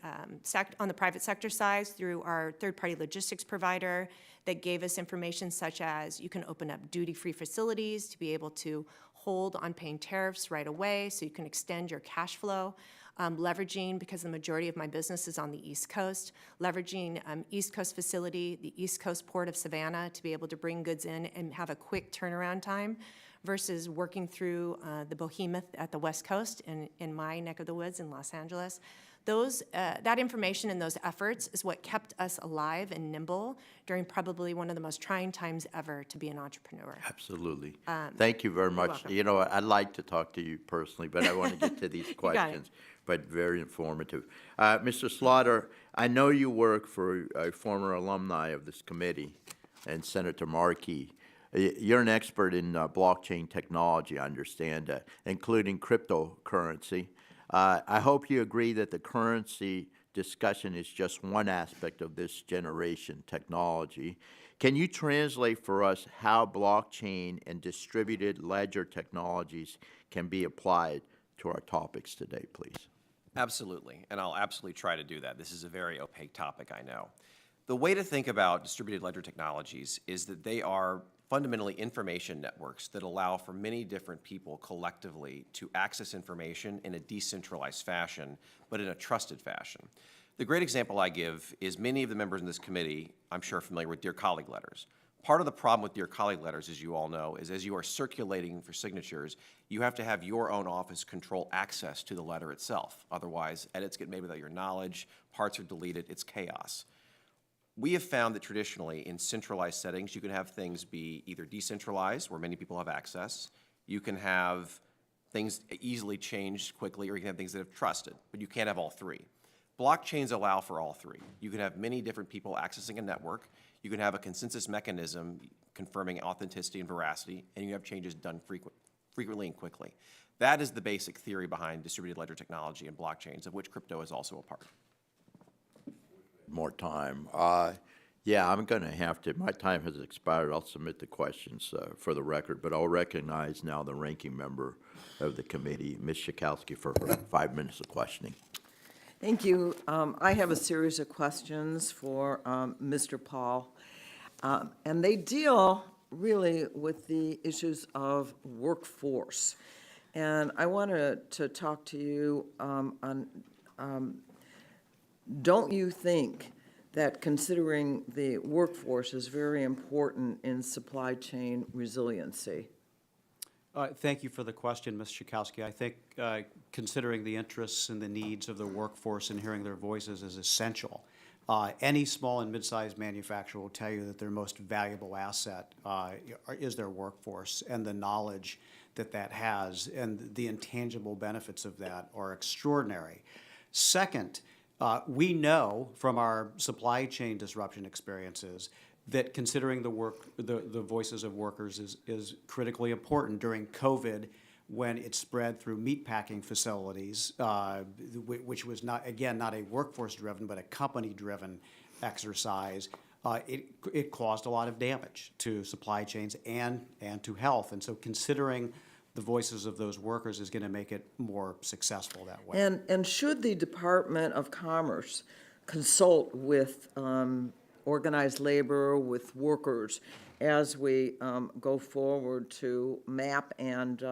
on the private sector side through our third-party logistics provider that gave us information such as you can open up duty-free facilities to be able to hold on paying tariffs right away so you can extend your cash flow. Leveraging, because the majority of my business is on the East Coast, leveraging East Coast facility, the East Coast Port of Savannah to be able to bring goods in and have a quick turnaround time versus working through the behemoth at the West Coast in my neck of the woods in Los Angeles. That information and those efforts is what kept us alive and nimble during probably one of the most trying times ever to be an entrepreneur. Absolutely. Thank you very much. welcome. You know, I'd like to talk to you personally, but I want to get to these questions, but very informative. Mr. Slaughter, I know you work for a former alumni of this committee and Senator Markey. You're an expert in blockchain technology, I understand, including cryptocurrency. I hope you agree that the currency discussion is just one aspect of this generation technology. Can you translate for us how blockchain and distributed ledger technologies can be applied to our topics today, please? Absolutely, and I'll absolutely try to do that. This is a very opaque topic, I know. The way to think about distributed ledger technologies is that they are fundamentally information networks that allow for many different people collectively to access information in a decentralized fashion, but in a trusted fashion. The great example I give is many of the members in this committee, I'm sure, are familiar with Dear Colleague letters. Part of the problem with Dear Colleague letters, as you all know, is as you are circulating for signatures, you have to have your own office control access to the letter itself. Otherwise, edits get made without your knowledge, parts are deleted, it's chaos. We have found that traditionally in centralized settings, you can have things be either decentralized, where many people have access, you can have things easily changed quickly, or you can have things that have trusted, but you can't have all three. Blockchains allow for all three. You can have many different people accessing a network, you can have a consensus mechanism confirming authenticity and veracity, and you have changes done frequently and quickly. That is the basic theory behind distributed ledger technology and blockchains, of which crypto is also a part. More time. Yeah, I'm going to have to, my time has expired. I'll submit the questions for the record, but I'll recognize now the ranking member of the committee, Ms. Schakowsky, for her 5 minutes of questioning. Thank you. I have a series of questions for Mr. Paul, and they deal really with the issues of workforce. And I wanted to talk to you on, don't you think that considering the workforce is very important in supply chain resiliency? Thank you for the question, Ms. Schakowsky. I think considering the interests and the needs of the workforce and hearing their voices is essential. Any small and mid-sized manufacturer will tell you that their most valuable asset is their workforce, and the knowledge that that has and the intangible benefits of that are extraordinary. Second, we know from our supply chain disruption experiences that considering the voices of workers is critically important. During COVID, when it spread through meatpacking facilities, which was not a workforce-driven, but a company-driven exercise, it caused a lot of damage to supply chains and to health. And so considering the voices of those workers is going to make it more successful that way. And should the Department of Commerce consult with organized labor, with workers, as we go forward to map and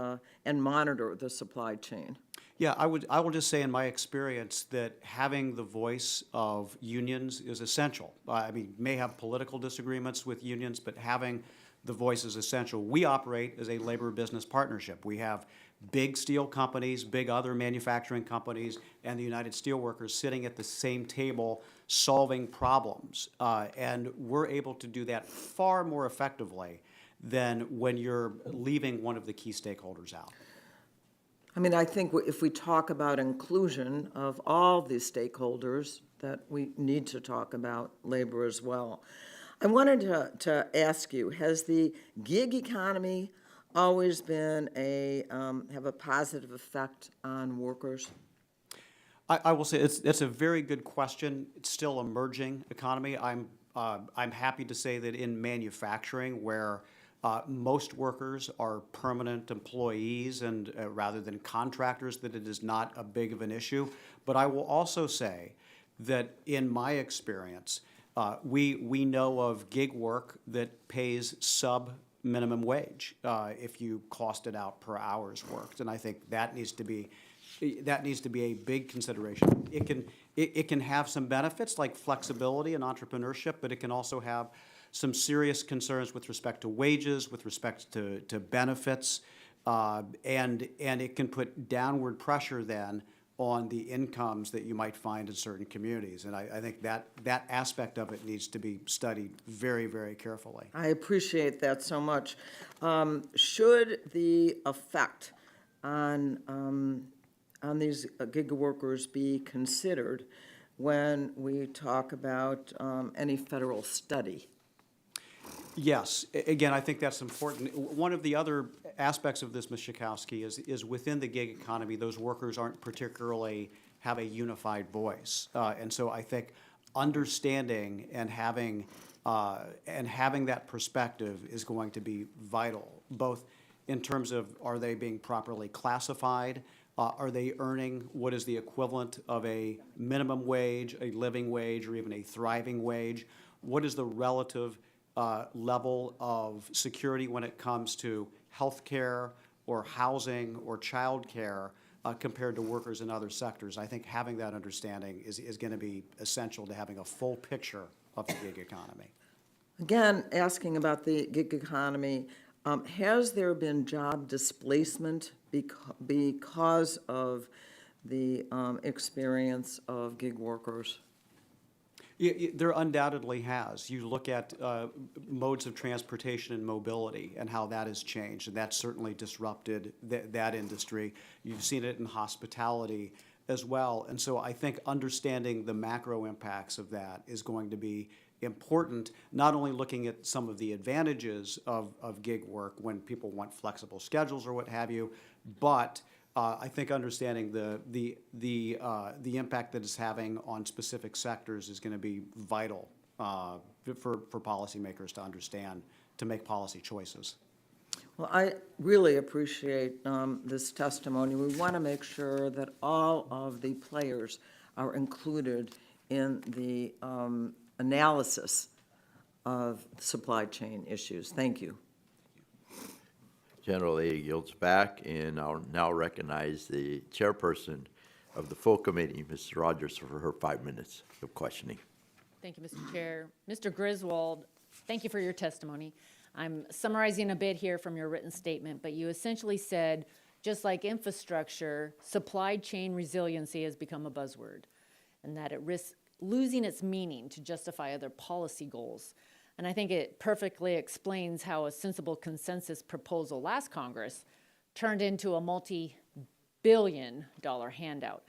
monitor the supply chain? Yeah, I will just say in my experience that having the voice of unions is essential. I mean, may have political disagreements with unions, but having the voice is essential. We operate as a labor-business partnership. We have big steel companies, big other manufacturing companies, and the United Steelworkers sitting at the same table solving problems. And we're able to do that far more effectively than when you're leaving one of the key stakeholders out. I mean, I think if we talk about inclusion of all these stakeholders, that we need to talk about labor as well. I wanted to ask you, has the gig economy always been have a positive effect on workers? I will say it's a very good question. It's still emerging economy. I'm happy to say that in manufacturing, where most workers are permanent employees and rather than contractors, that it is not a big of an issue. But I will also say that in my experience, we know of gig work that pays sub-minimum wage if you cost it out per hours worked, and I think that needs to be a big consideration. It can have some benefits like flexibility and entrepreneurship, but it can also have some serious concerns with respect to wages, with respect to benefits, and it can put downward pressure then on the incomes that you might find in certain communities. And I think that aspect of it needs to be studied very, very carefully. I appreciate that so much. Should the effect on these gig workers be considered when we talk about any federal study? Yes, again, I think that's important. One of the other aspects of this, Ms. Schakowsky, is within the gig economy, those workers aren't particularly have a unified voice. And so I think understanding and having that perspective is going to be vital, both in terms of are they being properly classified, are they earning what is the equivalent of a minimum wage, a living wage, or even a thriving wage? What is the relative level of security when it comes to health care or housing or child care compared to workers in other sectors? I think having that understanding is going to be essential to having a full picture of the gig economy. Again, asking about the gig economy, has there been job displacement because of the experience of gig workers? There undoubtedly has. You look at modes of transportation and mobility and how that has changed, and that's certainly disrupted that industry. You've seen it in hospitality as well. And so I think understanding the macro impacts of that is going to be important, not only looking at some of the advantages of gig work when people want flexible schedules or what have you, but I think understanding the impact that it's having on specific sectors is going to be vital for policymakers to understand, to make policy choices. Well, I really appreciate this testimony. We want to make sure that all of the players are included in the analysis of supply chain issues. Thank you. General Lady yields back, and I'll now recognize the chairperson of the full committee, Mrs. Rodgers, for her 5 minutes of questioning. Thank you, Mr. Chair. Mr. Griswold, thank you for your testimony. I'm summarizing a bit here from your written statement, but you essentially said, just like infrastructure, supply chain resiliency has become a buzzword, and that it risks losing its meaning to justify other policy goals. And I think it perfectly explains how a sensible consensus proposal last Congress turned into a multi-billion-dollar handout.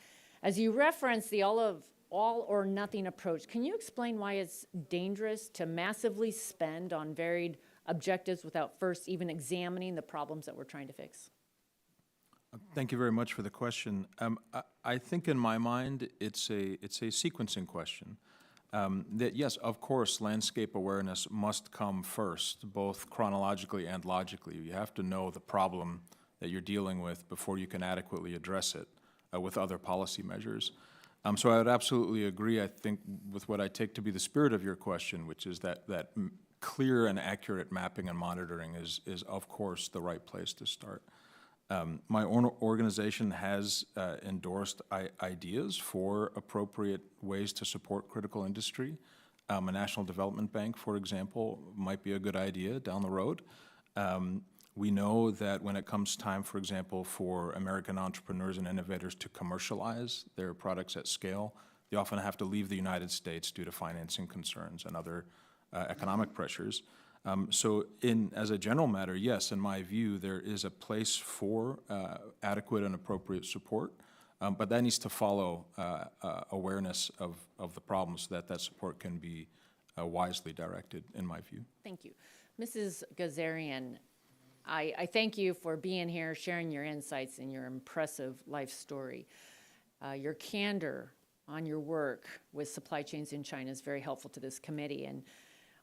As you referenced the all or nothing approach, can you explain why it's dangerous to massively spend on varied objectives without first even examining the problems that we're trying to fix? Thank you very much for the question. I think in my mind, it's a sequencing question. That yes, of course, landscape awareness must come first, both chronologically and logically. You have to know the problem that you're dealing with before you can adequately address it with other policy measures. So I would absolutely agree, I think, with what I take to be the spirit of your question, which is that clear and accurate mapping and monitoring is of course, the right place to start. My own organization has endorsed ideas for appropriate ways to support critical industry. A national development bank, for example, might be a good idea down the road. We know that when it comes time, for example, for American entrepreneurs and innovators to commercialize their products at scale, they often have to leave the United States due to financing concerns and other economic pressures. So as a general matter, yes, in my view, there is a place for adequate and appropriate support, but that needs to follow awareness of the problems so that support can be wisely directed, in my view. Thank you. Mrs. Gazarian, I thank you for being here, sharing your insights and your impressive life story. Your candor on your work with supply chains in China is very helpful to this committee. And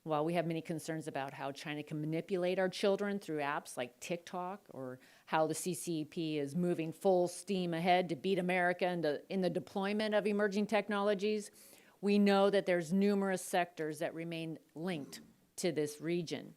while we have many concerns about how China can manipulate our children through apps like TikTok, or how the CCP is moving full steam ahead to beat America in the deployment of emerging technologies, we know that there's numerous sectors that remain linked to this region.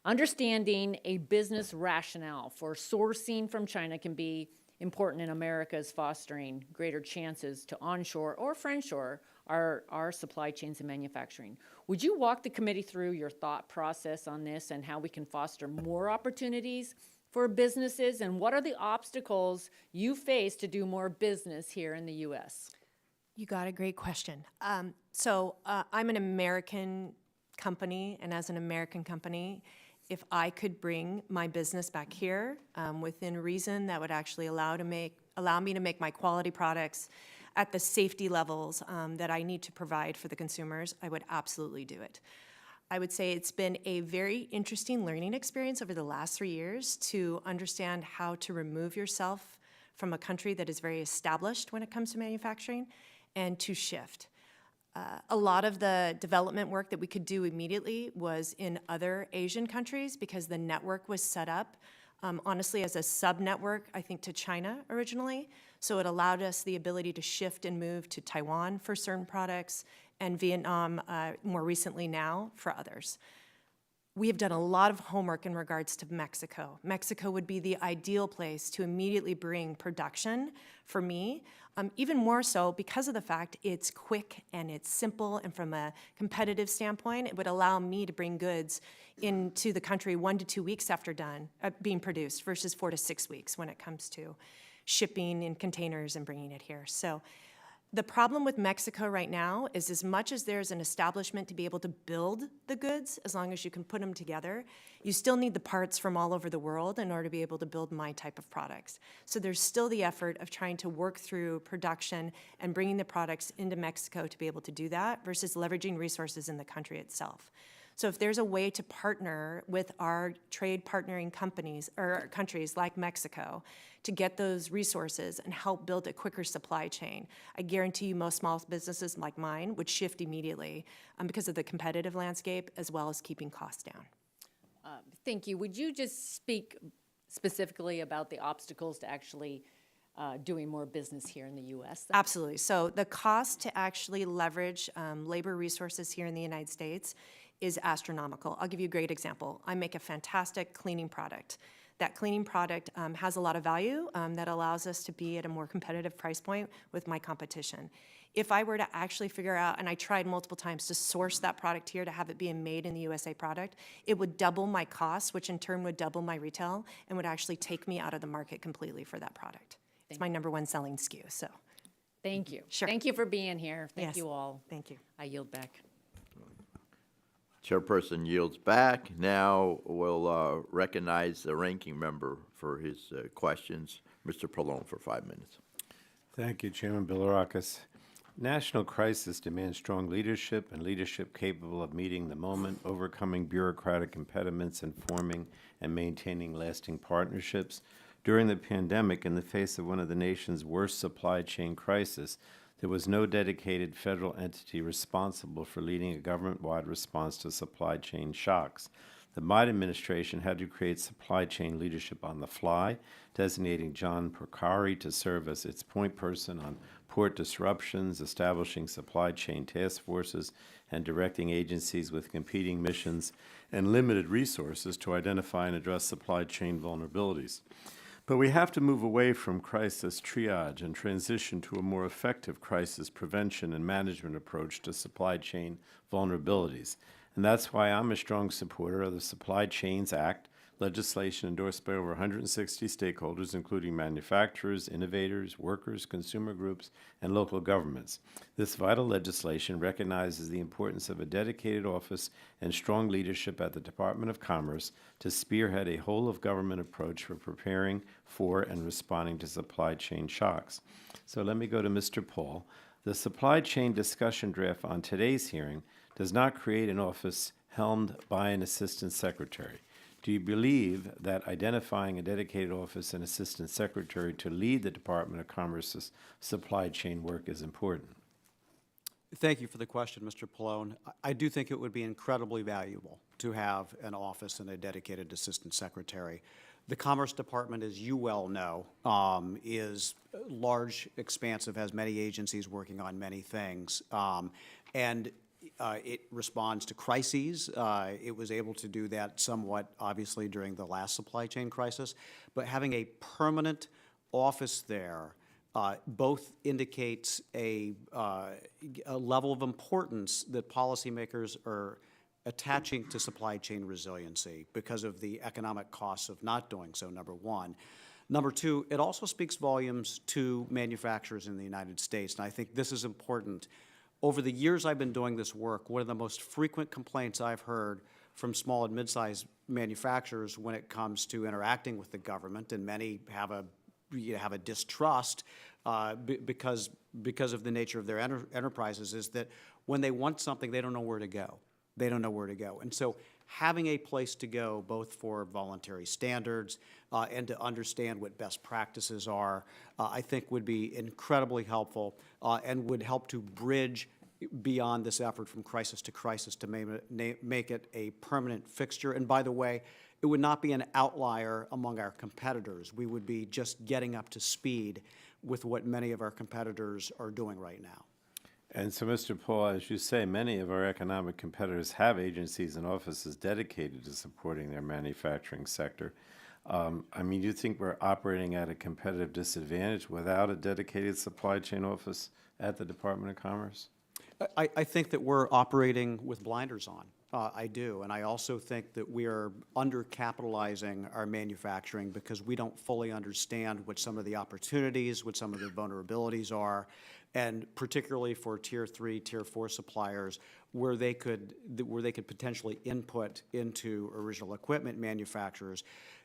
Understanding a business rationale for sourcing from China can be important in America's fostering greater chances to onshore or friendshore our supply chains and manufacturing. Would you walk the committee through your thought process on this and how we can foster more opportunities for businesses, and what are the obstacles you face to do more business here in the U.S.? You got a great question. So I'm an American company, and as an American company, if I could bring my business back here within reason, that would actually allow me to make my quality products at the safety levels that I need to provide for the consumers, I would absolutely do it. I would say it's been a very interesting learning experience over the last 3 years to understand how to remove yourself from a country that is very established when it comes to manufacturing and to shift. A lot of the development work that we could do immediately was in other Asian countries because the network was set up, honestly, as a sub-network, I think, to China originally. So it allowed us the ability to shift and move to Taiwan for certain products and Vietnam more recently now for others. We have done a lot of homework in regards to Mexico. Mexico would be the ideal place to immediately bring production for me, even more so because of the fact it's quick and it's simple, and from a competitive standpoint, it would allow me to bring goods into the country 1 to 2 weeks after being produced versus 4 to 6 weeks when it comes to shipping in containers and bringing it here. So the problem with Mexico right now is, as much as there's an establishment to be able to build the goods, as long as you can put them together, you still need the parts from all over the world in order to be able to build my type of products. So there's still the effort of trying to work through production and bringing the products into Mexico to be able to do that versus leveraging resources in the country itself. So if there's a way to partner with our trade partnering companies or countries like Mexico to get those resources and help build a quicker supply chain, I guarantee you most small businesses like mine would shift immediately because of the competitive landscape as well as keeping costs down. Thank you. Would you just speak specifically about the obstacles to actually doing more business here in the U.S.? Absolutely. So the cost to actually leverage labor resources here in the United States is astronomical. I'll give you a great example. I make a fantastic cleaning product. That cleaning product has a lot of value that allows us to be at a more competitive price point with my competition. If I were to actually figure out, and I tried multiple times to source that product here to have it be a made in the USA product, it would double my costs, which in turn would double my retail and would actually take me out of the market completely for that product. It's my #1 selling SKU, so. Thank you. Sure. Thank you for being here. Thank Yes. you all. Thank you. I yield back. Chairperson yields back. Now we'll recognize the ranking member for his questions, Mr. Pallone, for 5 minutes. Thank you, Chairman Bilirakis. National crisis demands strong leadership and leadership capable of meeting the moment, overcoming bureaucratic impediments, and forming and maintaining lasting partnerships. During the pandemic, in the face of one of the nation's worst supply chain crises, there was no dedicated federal entity responsible for leading a government-wide response to supply chain shocks. The Biden administration had to create supply chain leadership on the fly, designating John Porcari to serve as its point person on port disruptions, establishing supply chain task forces, and directing agencies with competing missions and limited resources to identify and address supply chain vulnerabilities. But we have to move away from crisis triage and transition to a more effective crisis prevention and management approach to supply chain vulnerabilities. And that's why I'm a strong supporter of the Supply Chains Act, legislation endorsed by over 160 stakeholders, including manufacturers, innovators, workers, consumer groups, and local governments. This vital legislation recognizes the importance of a dedicated office and strong leadership at the Department of Commerce to spearhead a whole-of-government approach for preparing for and responding to supply chain shocks. So let me go to Mr. Paul. The supply chain discussion draft on today's hearing does not create an office helmed by an assistant secretary. Do you believe that identifying a dedicated office and assistant secretary to lead the Department of Commerce's supply chain work is important? Thank you for the question, Mr. Pallone. I do think it would be incredibly valuable to have an office and a dedicated assistant secretary. The Commerce Department, as you well know, is large, expansive, has many agencies working on many things. It responds to crises. It was able to do that somewhat, obviously, during the last supply chain crisis. But having a permanent office there both indicates a level of importance that policymakers are attaching to supply chain resiliency because of the economic costs of not doing so, number one. Number two, it also speaks volumes to manufacturers in the United States, and I think this is important. Over the years I've been doing this work, one of the most frequent complaints I've heard from small and mid-sized manufacturers when it comes to interacting with the government, and many have a distrust because of the nature of their enterprises, is that when they want something, they don't know where to go. They don't know where to go. And so having a place to go, both for voluntary standards and to understand what best practices are, I think would be incredibly helpful and would help to bridge beyond this effort from crisis to crisis to make it a permanent fixture. And by the way, it would not be an outlier among our competitors. We would be just getting up to speed with what many of our competitors are doing right now. And so, Mr. Paul, as you say, many of our economic competitors have agencies and offices dedicated to supporting their manufacturing sector. I mean, do you think we're operating at a competitive disadvantage without a dedicated supply chain office at the Department of Commerce? I think that we're operating with blinders on. I do. And I also think that we are undercapitalizing our manufacturing because we don't fully understand what some of the opportunities, what some of the vulnerabilities are, and particularly for Tier 3, Tier 4 suppliers, where they could potentially input into original equipment manufacturers.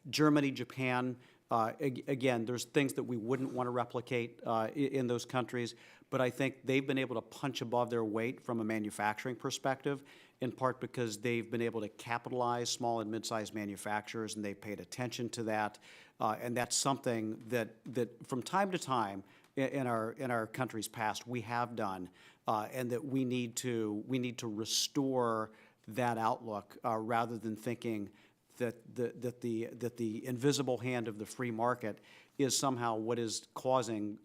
Germany, Japan, again, there's things that we wouldn't want to replicate in those countries, but I think they've been able to punch above their weight from a manufacturing perspective, in part because they've been able to capitalize small and mid-sized manufacturers, and they've paid attention to that. And that's something that from time to time in our country's past we have done, and that we need to restore that outlook rather than thinking that the invisible hand of the free market is somehow what is causing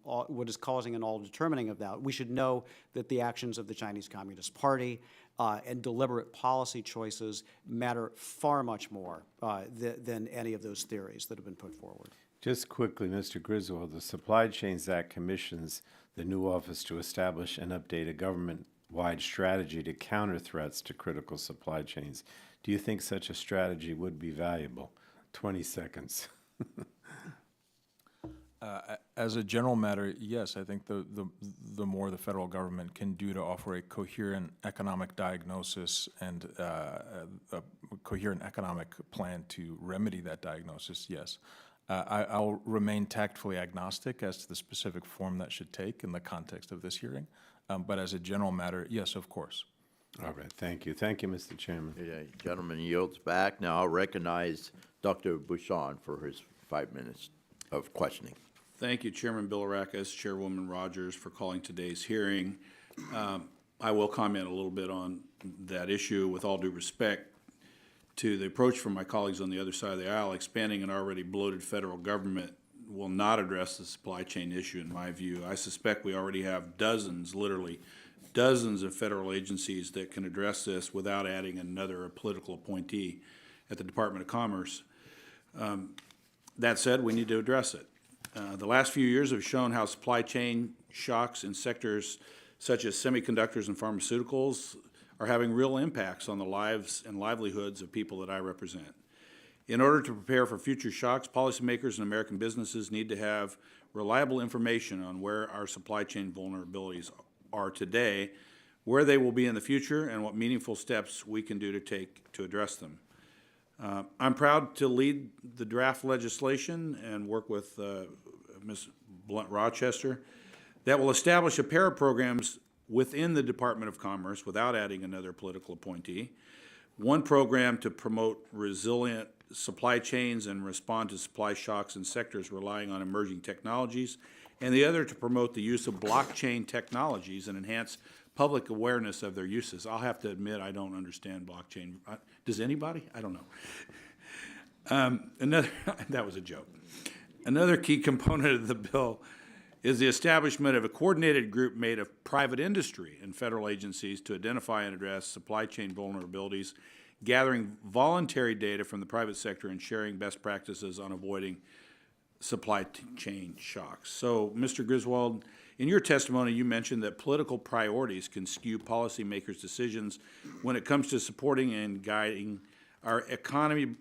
and all determining of that. We should know that the actions of the Chinese Communist Party and deliberate policy choices matter far much more than any of those theories that have been put forward. Just quickly, Mr. Griswold, the Supply Chains Act commissions the new office to establish and update a government-wide strategy to counter threats to critical supply chains. Do you think such a strategy would be valuable? 20 seconds. As a general matter, yes, I think the more the federal government can do to offer a coherent economic diagnosis and a coherent economic plan to remedy that diagnosis, yes. I'll remain tactfully agnostic as to the specific form that should take in the context of this hearing, but as a general matter, yes, of course. All right, thank you. Thank you, Mr. Chairman. The gentleman yields back. Now I'll recognize Dr. Bouchon for his 5 minutes of questioning. Thank you, Chairman Bilirakis, Chairwoman Rodgers, for calling today's hearing. I will comment a little bit on that issue with all due respect to the approach from my colleagues on the other side of the aisle. Expanding an already bloated federal government will not address the supply chain issue, in my view. I suspect we already have dozens, literally dozens of federal agencies that can address this without adding another political appointee at the Department of Commerce. That said, we need to address it. The last few years have shown how supply chain shocks in sectors such as semiconductors and pharmaceuticals are having real impacts on the lives and livelihoods of people that I represent. In order to prepare for future shocks, policymakers and American businesses need to have reliable information on where our supply chain vulnerabilities are today, where they will be in the future, and what meaningful steps we can do to take to address them. I'm proud to lead the draft legislation and work with Ms. Blunt-Rochester that will establish a pair of programs within the Department of Commerce without adding another political appointee. One program to promote resilient supply chains and respond to supply shocks in sectors relying on emerging technologies, and the other to promote the use of blockchain technologies and enhance public awareness of their uses. I'll have to admit I don't understand blockchain. Does anybody? I don't know. That was a joke. Another key component of the bill is the establishment of a coordinated group made of private industry and federal agencies to identify and address supply chain vulnerabilities, gathering voluntary data from the private sector and sharing best practices on avoiding supply chain shocks. So, Mr. Griswold, in your testimony, you mentioned that political priorities can skew policymakers' decisions when it comes to supporting and guiding our economy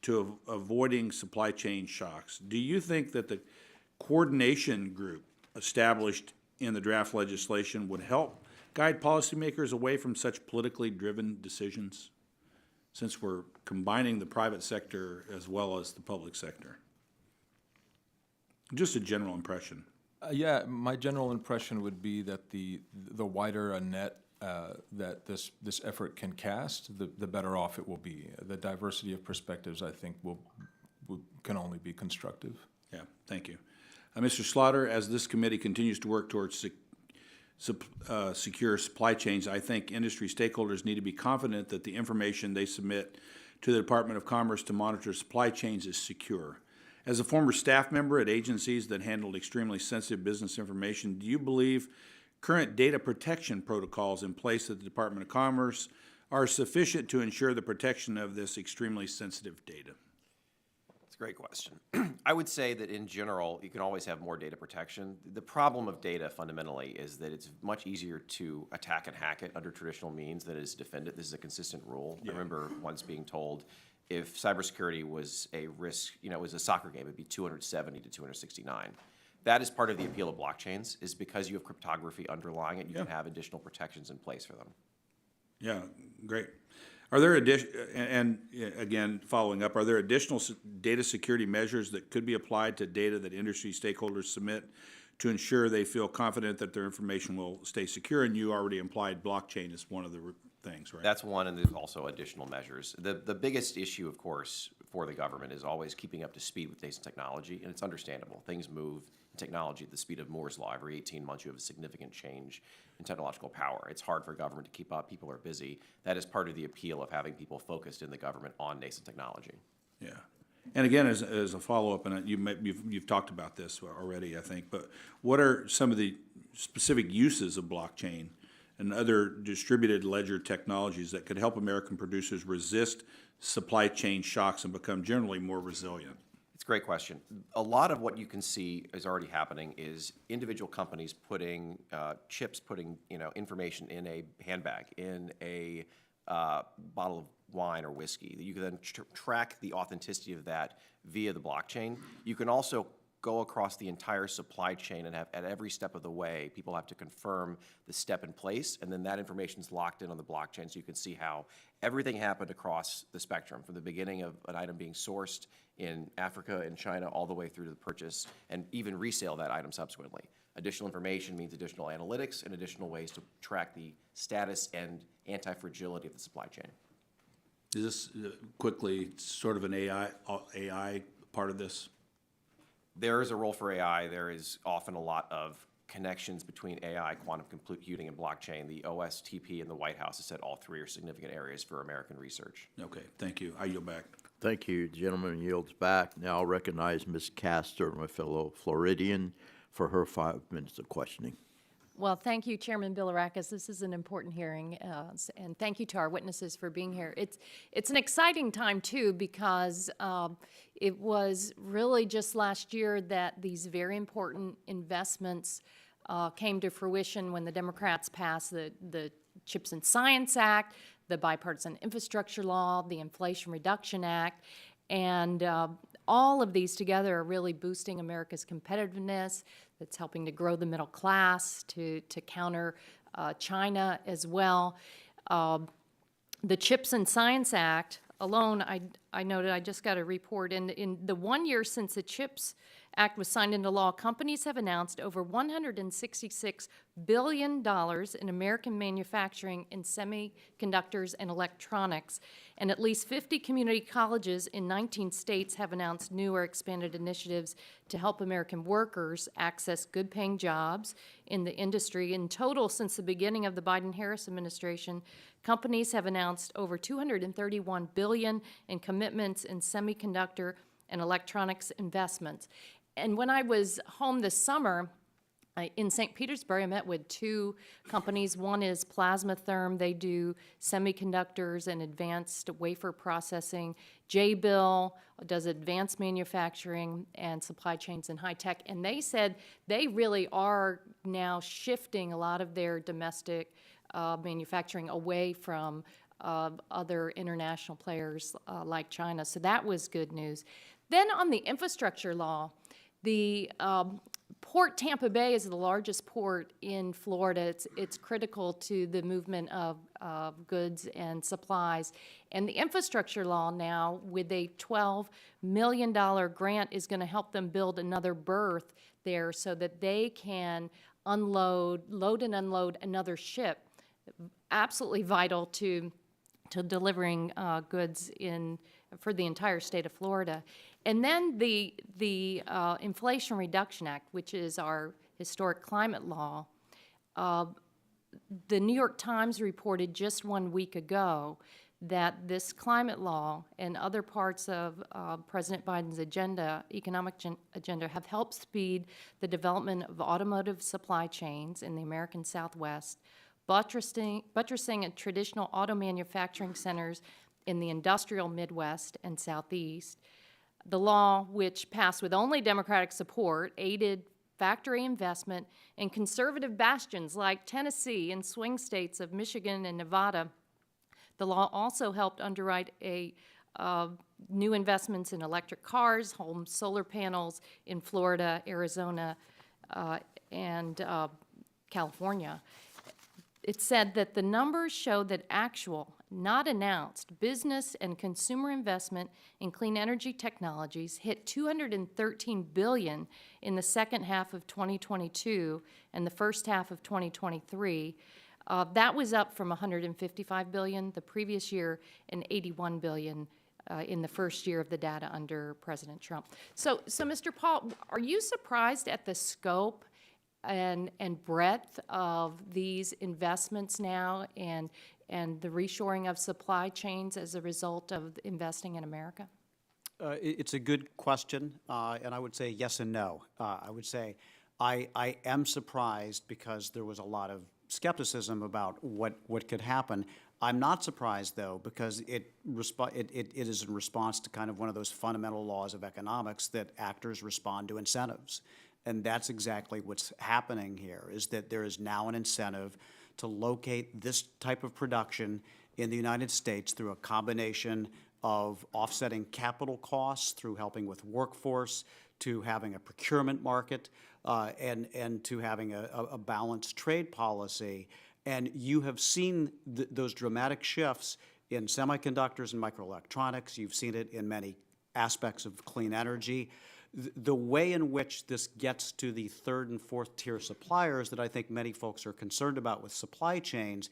to avoiding supply chain shocks. Do you think that the coordination group established in the draft legislation would help guide policymakers away from such politically driven decisions, since we're combining the private sector as well as the public sector? Just a general impression. Yeah, my general impression would be that the wider a net that this effort can cast, the better off it will be. The diversity of perspectives, I think, can only be constructive. Yeah, thank you. Mr. Slaughter, as this committee continues to work towards secure supply chains, I think industry stakeholders need to be confident that the information they submit to the Department of Commerce to monitor supply chains is secure. As a former staff member at agencies that handled extremely sensitive business information, do you believe current data protection protocols in place at the Department of Commerce are sufficient to ensure the protection of this extremely sensitive data? It's a great question. I would say that in general, you can always have more data protection. The problem of data fundamentally is that it's much easier to attack and hack it under traditional means than it is to defend it. This is a consistent rule. Yeah. I remember once being told if cybersecurity was a risk, it was a soccer game, it'd be 270 to 269. That is part of the appeal of blockchains, is because you have cryptography underlying it, you can have additional protections in place for them. Yeah, great. Are there again, following up, are there additional data security measures that could be applied to data that industry stakeholders submit to ensure they feel confident that their information will stay secure? And you already implied blockchain is one of the things, right? That's one, and there's also additional measures. The biggest issue, of course, for the government is always keeping up to speed with nascent technology, and it's understandable. Things move in technology at the speed of Moore's Law. Every 18 months, you have a significant change in technological power. It's hard for government to keep up. People are busy. That is part of the appeal of having people focused in the government on nascent technology. Yeah. And again, as a follow-up, and you've talked about this already, I think, but what are some of the specific uses of blockchain and other distributed ledger technologies that could help American producers resist supply chain shocks and become generally more resilient? It's a great question. A lot of what you can see is already happening is individual companies putting chips, putting information in a handbag, in a bottle of wine or whiskey. You can then track the authenticity of that via the blockchain. You can also go across the entire supply chain and have, at every step of the way, people have to confirm the step in place, and then that information is locked in on the blockchain, so you can see how everything happened across the spectrum, from the beginning of an item being sourced in Africa and China all the way through to the purchase, and even resale that item subsequently. Additional information means additional analytics and additional ways to track the status and anti-fragility of the supply chain. Is this quickly sort of an AI part of this? There is a role for AI. There is often a lot of connections between AI, quantum computing, and blockchain. The OSTP and the White House has said all three are significant areas for American research. Okay, thank you. I yield back. Thank you. The gentleman yields back. Now I'll recognize Ms. Castor, my fellow Floridian, for her 5 minutes of questioning. Well, thank you, Chairman Bilirakis. This is an important hearing, and thank you to our witnesses for being here. It's an exciting time, too, because it was really just last year that these very important investments came to fruition when the Democrats passed the CHIPS and Science Act, the Bipartisan Infrastructure Law, the Inflation Reduction Act, and all of these together are really boosting America's competitiveness. That's helping to grow the middle class, to counter China as well. The CHIPS and Science Act alone, I noted, I just got a report, in the 1 year since the CHIPS Act was signed into law, companies have announced over $166 billion in American manufacturing in semiconductors and electronics, and at least 50 community colleges in 19 states have announced new or expanded initiatives to help American workers access good-paying jobs in the industry. In total, since the beginning of the Biden-Harris administration, companies have announced over $231 billion in commitments in semiconductor and electronics investments. And when I was home this summer, in St. Petersburg, I met with two companies. One is Plasma Therm. They do semiconductors and advanced wafer processing. J-Bill does advanced manufacturing and supply chains and high tech. And they said they really are now shifting a lot of their domestic manufacturing away from other international players like China. So that was good news. Then on the infrastructure law, the Port Tampa Bay is the largest port in Florida. It's critical to the movement of goods and supplies. And the infrastructure law now, with a $12 million grant, is going to help them build another berth there so that they can load and unload another ship. Absolutely vital to delivering goods for the entire state of Florida. And then the Inflation Reduction Act, which is our historic climate law, the New York Times reported just 1 week ago that this climate law and other parts of President Biden's economic agenda, have helped speed the development of automotive supply chains in the American Southwest, buttressing traditional auto manufacturing centers in the industrial Midwest and Southeast. The law, which passed with only Democratic support, aided factory investment in conservative bastions like Tennessee and swing states of Michigan and Nevada. The law also helped underwrite new investments in electric cars, home solar panels in Florida, Arizona, and California. It said that the numbers show that actual, not announced, business and consumer investment in clean energy technologies hit $213 billion in the second half of 2022 and the first half of 2023. That was up from $155 billion the previous year and $81 billion in the first year of the data under President Trump. So Mr. Paul, are you surprised at the scope and breadth of these investments now and the reshoring of supply chains as a result of investing in America? It's a good question, and I would say yes and no. I would say I am surprised because there was a lot of skepticism about what could happen. I'm not surprised, though, because it is in response to kind of one of those fundamental laws of economics that actors respond to incentives. And that's exactly what's happening here, is that there is now an incentive to locate this type of production in the United States through a combination of offsetting capital costs, through helping with workforce, to having a procurement market, and to having a balanced trade policy. And you have seen those dramatic shifts in semiconductors and microelectronics. You've seen it in many aspects of clean energy. The way in which this gets to the third and fourth tier suppliers that I think many folks are concerned about with supply chains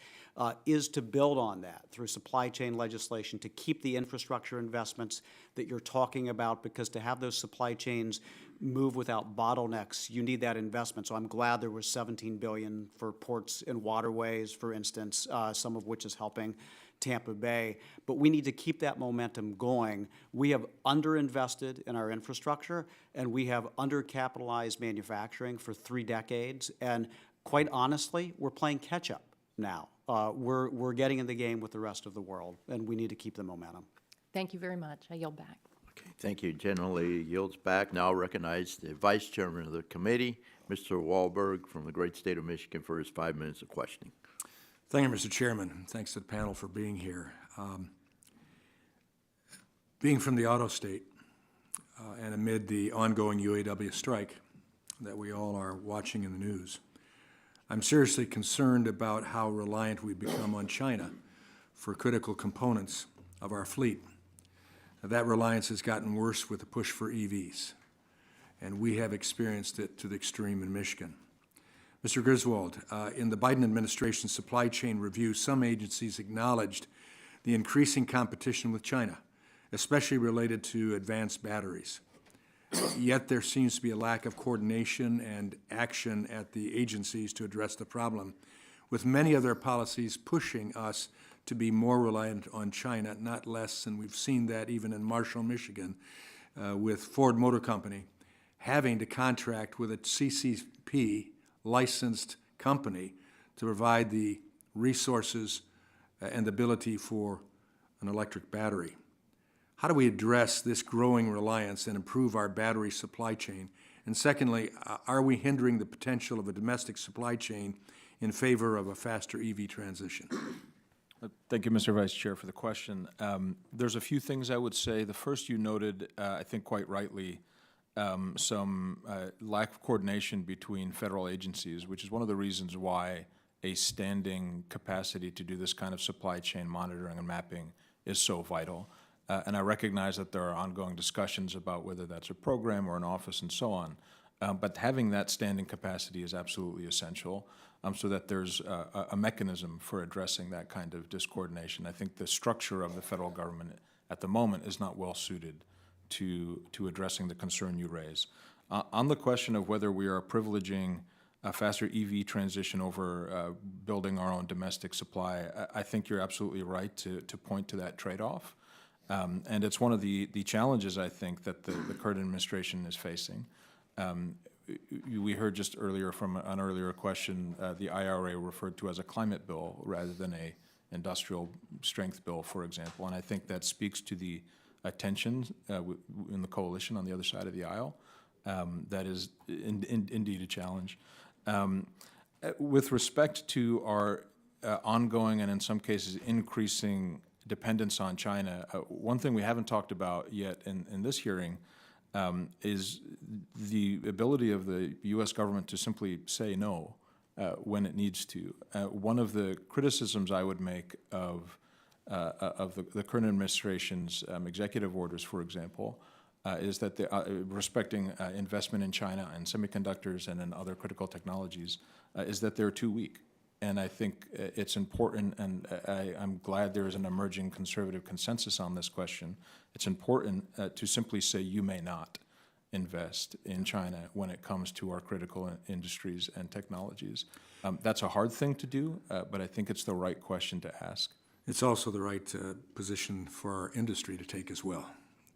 is to build on that through supply chain legislation to keep the infrastructure investments that you're talking about, because to have those supply chains move without bottlenecks, you need that investment. So I'm glad there was $17 billion for ports and waterways, for instance, some of which is helping Tampa Bay, but we need to keep that momentum going. We have underinvested in our infrastructure, and we have undercapitalized manufacturing for 3 decades, and quite honestly, we're playing catch-up now. We're getting in the game with the rest of the world, and we need to keep the momentum. Thank you very much. I yield back. Okay, thank you. General Lady yields back. Now recognize the Vice Chairman of the committee, Mr. Wahlberg from the great state of Michigan, for his 5 minutes of questioning. Thank you, Mr. Chairman, and thanks to the panel for being here. Being from the auto state and amid the ongoing UAW strike that we all are watching in the news, I'm seriously concerned about how reliant we've become on China for critical components of our fleet. That reliance has gotten worse with the push for EVs, and we have experienced it to the extreme in Michigan. Mr. Griswold, in the Biden administration's supply chain review, some agencies acknowledged the increasing competition with China, especially related to advanced batteries. Yet there seems to be a lack of coordination and action at the agencies to address the problem, with many of their policies pushing us to be more reliant on China, not less, and we've seen that even in Marshall, Michigan, with Ford Motor Company having to contract with a CCP licensed company to provide the resources and the ability for an electric battery. How do we address this growing reliance and improve our battery supply chain? And secondly, are we hindering the potential of a domestic supply chain in favor of a faster EV transition? Thank you, Mr. Vice Chair, for the question. There's a few things I would say. The first you noted, I think quite rightly, some lack of coordination between federal agencies, which is one of the reasons why a standing capacity to do this kind of supply chain monitoring and mapping is so vital. And I recognize that there are ongoing discussions about whether that's a program or an office and so on. But having that standing capacity is absolutely essential so that there's a mechanism for addressing that kind of discoordination. I think the structure of the federal government at the moment is not well suited to addressing the concern you raise. On the question of whether we are privileging a faster EV transition over building our own domestic supply, I think you're absolutely right to point to that trade-off. And it's one of the challenges, I think, that the current administration is facing. We heard just earlier from an earlier question, the IRA referred to as a climate bill rather than a industrial strength bill, for example. And I think that speaks to the tension in the coalition on the other side of the aisle. That is indeed a challenge. With respect to our ongoing and in some cases increasing dependence on China, one thing we haven't talked about yet in this hearing is the ability of the U.S. government to simply say no when it needs to. One of the criticisms I would make of the current administration's executive orders, for example, is that respecting investment in China and semiconductors and in other critical technologies, is that they're too weak. And I think it's important, and I'm glad there is an emerging conservative consensus on this question. It's important to simply say you may not invest in China when it comes to our critical industries and technologies. That's a hard thing to do, but I think it's the right question to ask. It's also the right position for our industry to take as well.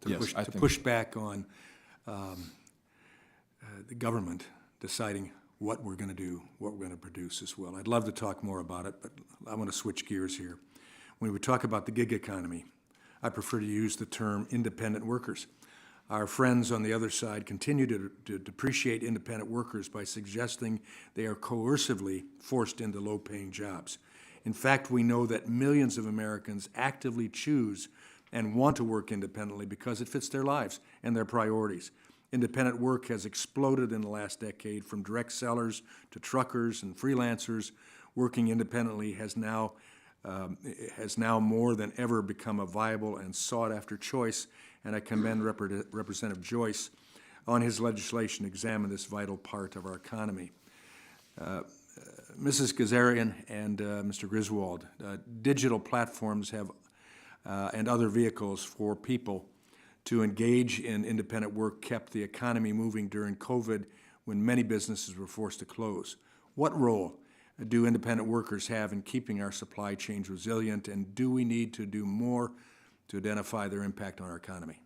Yes, I To think push back on the government deciding what we're going to do, what we're going to produce as well. I'd love to talk more about it, but I want to switch gears here. When we talk about the gig economy, I prefer to use the term independent workers. Our friends on the other side continue to depreciate independent workers by suggesting they are coercively forced into low-paying jobs. In fact, we know that millions of Americans actively choose and want to work independently because it fits their lives and their priorities. Independent work has exploded in the last decade, from direct sellers to truckers and freelancers. Working independently has now more than ever become a viable and sought-after choice, and I commend Representative Joyce on his legislation to examine this vital part of our economy. Mrs. Kazarian and Mr. Griswold, digital platforms have and other vehicles for people to engage in independent work kept the economy moving during COVID, when many businesses were forced to close. What role do independent workers have in keeping our supply chains resilient, and do we need to do more to identify their impact on our economy?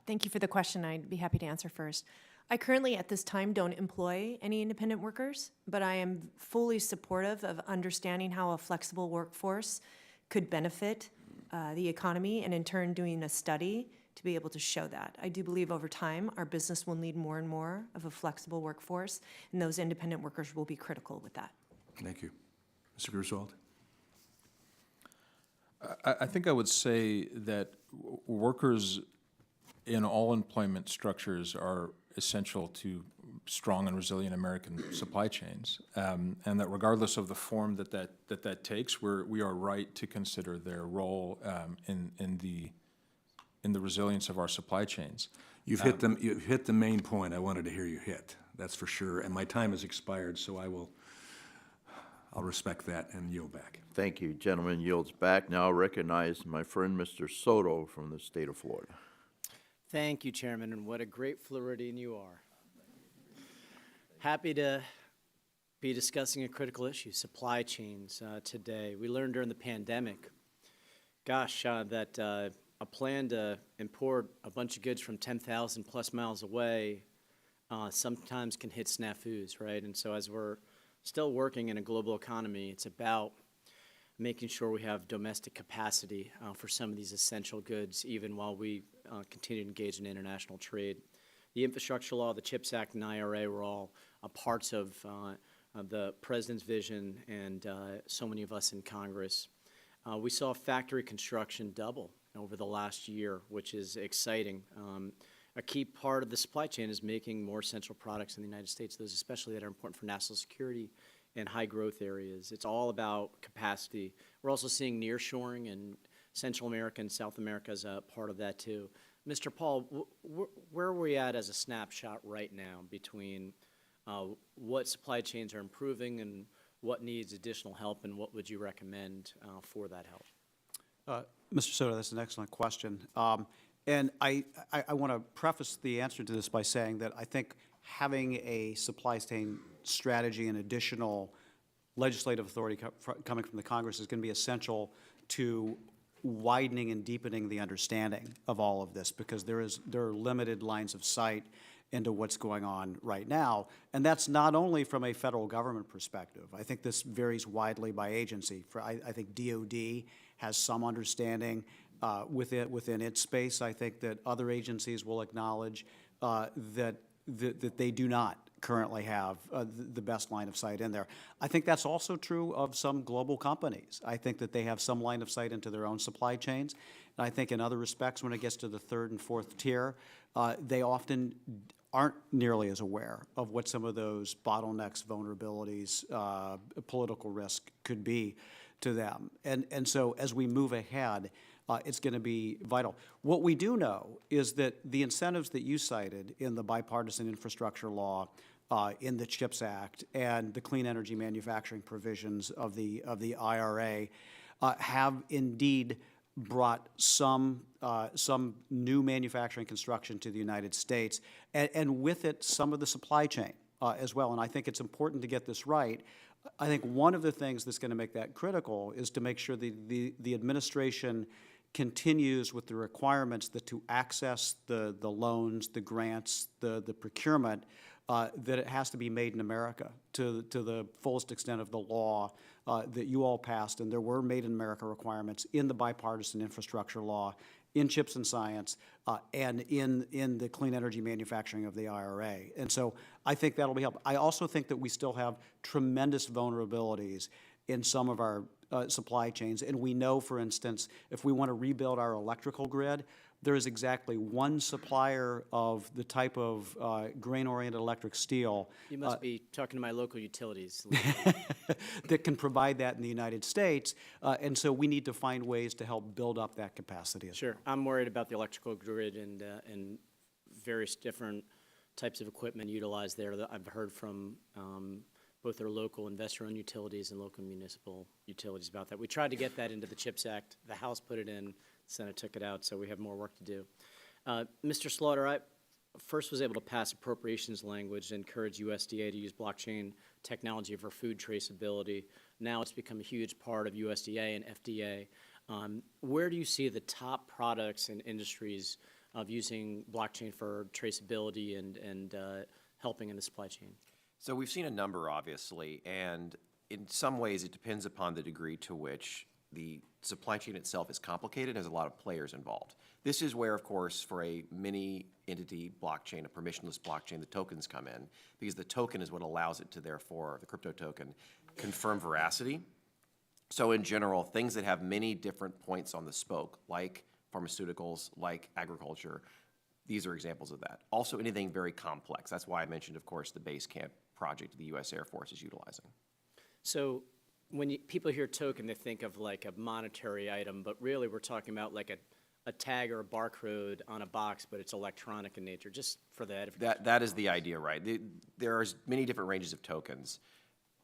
Thank you for the question. I'd be happy to answer first. I currently, at this time, don't employ any independent workers, but I am fully supportive of understanding how a flexible workforce could benefit the economy, and in turn doing a study to be able to show that. I do believe over time our business will need more and more of a flexible workforce, and those independent workers will be critical with that. Thank you. Mr. Griswold? I think I would say that workers in all employment structures are essential to strong and resilient American supply chains, and that regardless of the form that takes, we are right to consider their role in the resilience of our supply chains. You've hit the main point I wanted to hear you hit, that's for sure, and my time has expired, so I'll respect that and yield back. Thank you. Gentleman yields back. Now I recognize my friend Mr. Soto from the state of Florida. Thank you, Chairman, and what a great Floridian you are. Happy to be discussing a critical issue, supply chains, today. We learned during the pandemic, that a plan to import a bunch of goods from 10,000 plus miles away sometimes can hit snafus, right? And so as we're still working in a global economy, it's about making sure we have domestic capacity for some of these essential goods, even while we continue to engage in international trade. The infrastructure law, the CHIPS Act, and IRA were all parts of the President's vision, and so many of us in Congress. We saw factory construction double over the last year, which is exciting. A key part of the supply chain is making more essential products in the United States, those especially that are important for national security and high growth areas. It's all about capacity. We're also seeing nearshoring, and Central America and South America is a part of that too. Mr. Paul, where are we at as a snapshot right now between what supply chains are improving and what needs additional help, and what would you recommend for that help? Mr. Soto, that's an excellent question. And I want to preface the answer to this by saying that I think having a supply chain strategy and additional legislative authority coming from the Congress is going to be essential to widening and deepening the understanding of all of this, because there are limited lines of sight into what's going on right now. And that's not only from a federal government perspective. I think this varies widely by agency. I think DOD has some understanding within its space. I think that other agencies will acknowledge that they do not currently have the best line of sight in there. I think that's also true of some global companies. I think that they have some line of sight into their own supply chains. And I think in other respects, when it gets to the third and fourth tier, they often aren't nearly as aware of what some of those bottlenecks, vulnerabilities, political risk could be to them. And so as we move ahead, it's going to be vital. What we do know is that the incentives that you cited in the bipartisan infrastructure law in the CHIPS Act and the clean energy manufacturing provisions of the IRA have indeed brought some new manufacturing construction to the United States, and with it, some of the supply chain as well. And I think it's important to get this right. I think one of the things that's going to make that critical is to make sure the administration continues with the requirements that to access the loans, the grants, the procurement, that it has to be made in America to the fullest extent of the law that you all passed. And there were made in America requirements in the bipartisan infrastructure law, in CHIPS and Science, and in the clean energy manufacturing of the IRA. And so I think that'll be helpful. I also think that we still have tremendous vulnerabilities in some of our supply chains. And we know, for instance, if we want to rebuild our electrical grid, there is exactly one supplier of the type of grain-oriented electric steel You must be talking to my local utilities. that can provide that in the United States. And so we need to find ways to help build up that capacity. Sure. I'm worried about the electrical grid and various different types of equipment utilized there. That I've heard from both their local investor-owned utilities and local municipal utilities about that. We tried to get that into the CHIPS Act. The House put it in, the Senate took it out, so we have more work to do. Mr. Slaughter, I first was able to pass appropriations language to encourage USDA to use blockchain technology for food traceability. Now it's become a huge part of USDA and FDA. Where do you see the top products and industries of using blockchain for traceability and helping in the supply chain? So we've seen a number, obviously, and in some ways it depends upon the degree to which the supply chain itself is complicated and has a lot of players involved. This is where, of course, for a mini-entity blockchain, a permissionless blockchain, the tokens come in, because the token is what allows it to, therefore, the crypto token, confirm veracity. So in general, things that have many different points on the spoke, like pharmaceuticals, like agriculture, these are examples of that. Also, anything very complex. That's why I mentioned, of course, the base camp project the U.S. Air Force is utilizing. So when people hear token, they think of like a monetary item, but really we're talking about like a tag or a barcode on a box, but it's electronic in nature, just for the edification. That is the idea, right? There are many different ranges of tokens.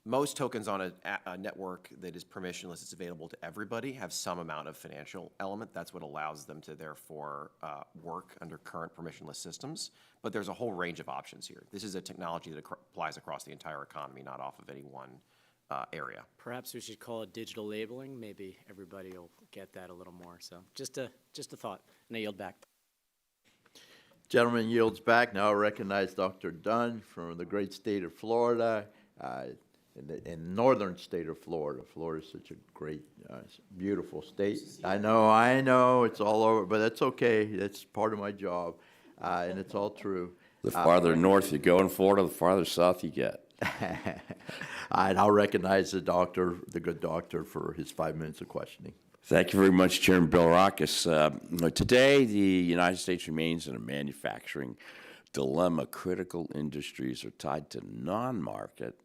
Most tokens on a network that is permissionless, it's available to everybody, have some amount of financial element. That's what allows them to therefore work under current permissionless systems. But there's a whole range of options here. This is a technology that applies across the entire economy, not off of any one area. Perhaps we should call it digital labeling. Maybe everybody will get that a little more. So just a thought, and I yield back. Gentleman yields back. Now I recognize Dr. Dunn from the great state of Florida. In northern state of Florida. Florida is such a great, beautiful state. I know, it's all over, but that's okay. That's part of my job, and it's all true. The farther north you go in Florida, the farther south you get. And I'll recognize the doctor, the good doctor, for his 5 minutes of questioning. Thank you very much, Chairman Bilirakis. Today, the United States remains in a manufacturing dilemma. Critical industries are tied to non-market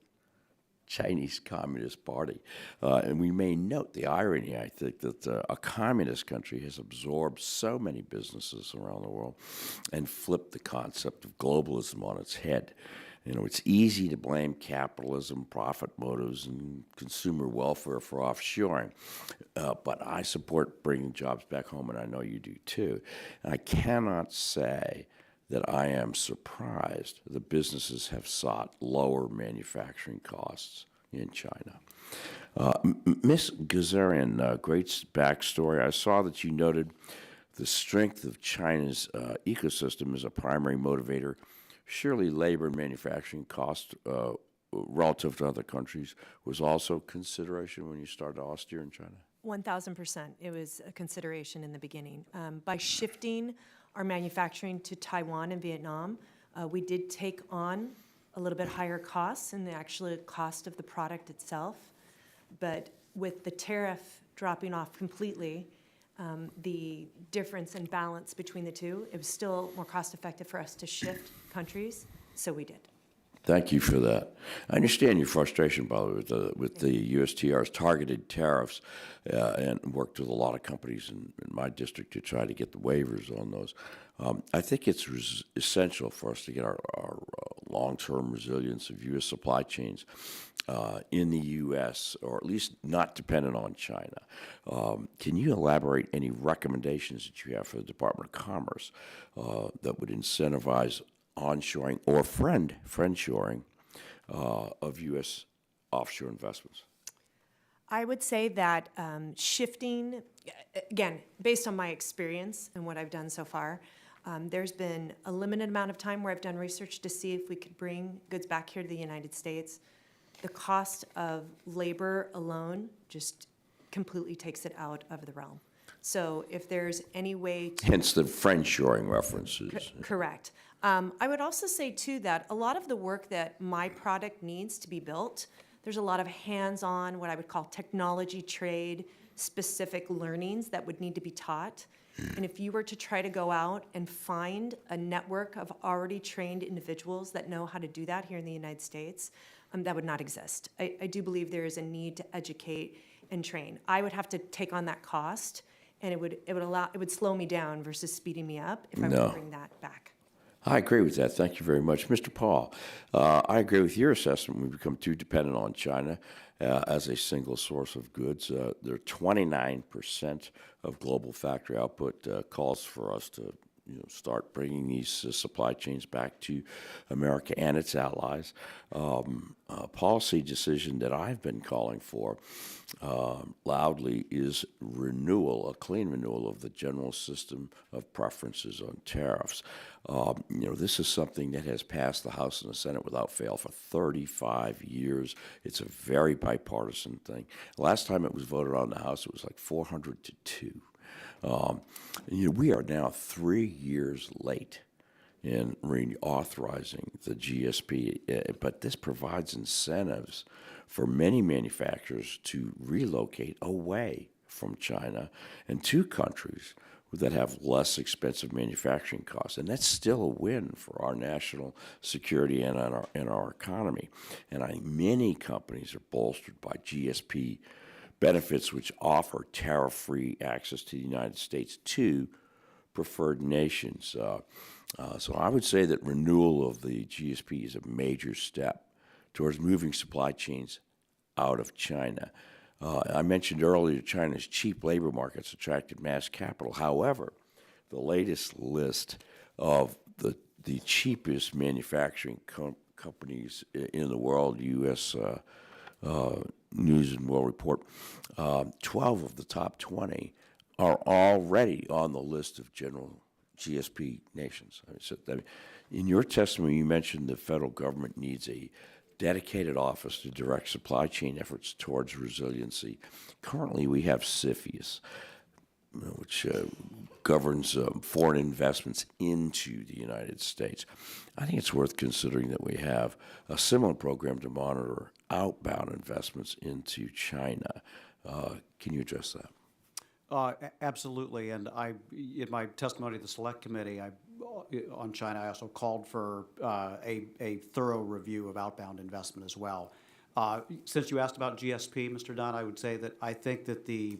Chinese Communist Party. And we may note the irony, I think, that a communist country has absorbed so many businesses around the world and flipped the concept of globalism on its head. You know, it's easy to blame capitalism, profit motives, and consumer welfare for offshoring. But I support bringing jobs back home, and I know you do too. And I cannot say that I am surprised the businesses have sought lower manufacturing costs in China. Ms. Gazarian, great backstory. I saw that you noted the strength of China's ecosystem as a primary motivator. Surely labor and manufacturing costs relative to other countries was also consideration when you started austere in China? 1,000%. It was a consideration in the beginning. By shifting our manufacturing to Taiwan and Vietnam, we did take on a little bit higher costs in the actual cost of the product itself. But with the tariff dropping off completely, the difference in balance between the two, it was still more cost effective for us to shift countries, so we did. Thank you for that. I understand your frustration, by the way, with the USTR's targeted tariffs, and worked with a lot of companies in my district to try to get the waivers on those. I think it's essential for us to get our long-term resilience of U.S. supply chains in the U.S., or at least not dependent on China. Can you elaborate any recommendations that you have for the Department of Commerce that would incentivize onshoring or friendshoring of U.S. offshore investments? I would say that shifting, again, based on my experience and what I've done so far, there's been a limited amount of time where I've done research to see if we could bring goods back here to the United States. The cost of labor alone just completely takes it out of the realm. So if there's any way to... Hence the friendshoring references. Correct. I would also say, too, that a lot of the work that my product needs to be built, there's a lot of hands-on, what I would call technology trade, specific learnings that would need to be taught. And if you were to try to go out and find a network of already trained individuals that know how to do that here in the United States, that would not exist. I do believe there is a need to educate and train. I would have to take on that cost, and it would slow me down versus speeding me up if I were to bring that back. I agree with that. Thank you very much. Mr. Paul, I agree with your assessment. We've become too dependent on China as a single source of goods. They're 29% of global factory output. Calls for us to start bringing these supply chains back to America and its allies. A policy decision that I've been calling for loudly is renewal, a clean renewal of the general system of preferences on tariffs. This is something that has passed the House and the Senate without fail for 35 years. It's a very bipartisan thing. Last time it was voted on in the House, it was like 400 to 2. We are now 3 years late in reauthorizing the GSP, but this provides incentives for many manufacturers to relocate away from China and to countries that have less expensive manufacturing costs. And that's still a win for our national security and our economy. And many companies are bolstered by GSP benefits which offer tariff-free access to the United States to preferred nations. So I would say that renewal of the GSP is a major step towards moving supply chains out of China. I mentioned earlier China's cheap labor markets attracted mass capital. However, the latest list of the cheapest manufacturing companies in the world, U.S. News and World Report, 12 of the top 20 are already on the list of general GSP nations. In your testimony, you mentioned the federal government needs a dedicated office to direct supply chain efforts towards resiliency. Currently, we have CFIUS, which governs foreign investments into the United States. I think it's worth considering that we have a similar program to monitor outbound investments into China. Can you address that? Absolutely, and in my testimony to the Select Committee on China, I also called for a thorough review of outbound investment as well. Since you asked about GSP, Mr. Dunn, I would say that I think that the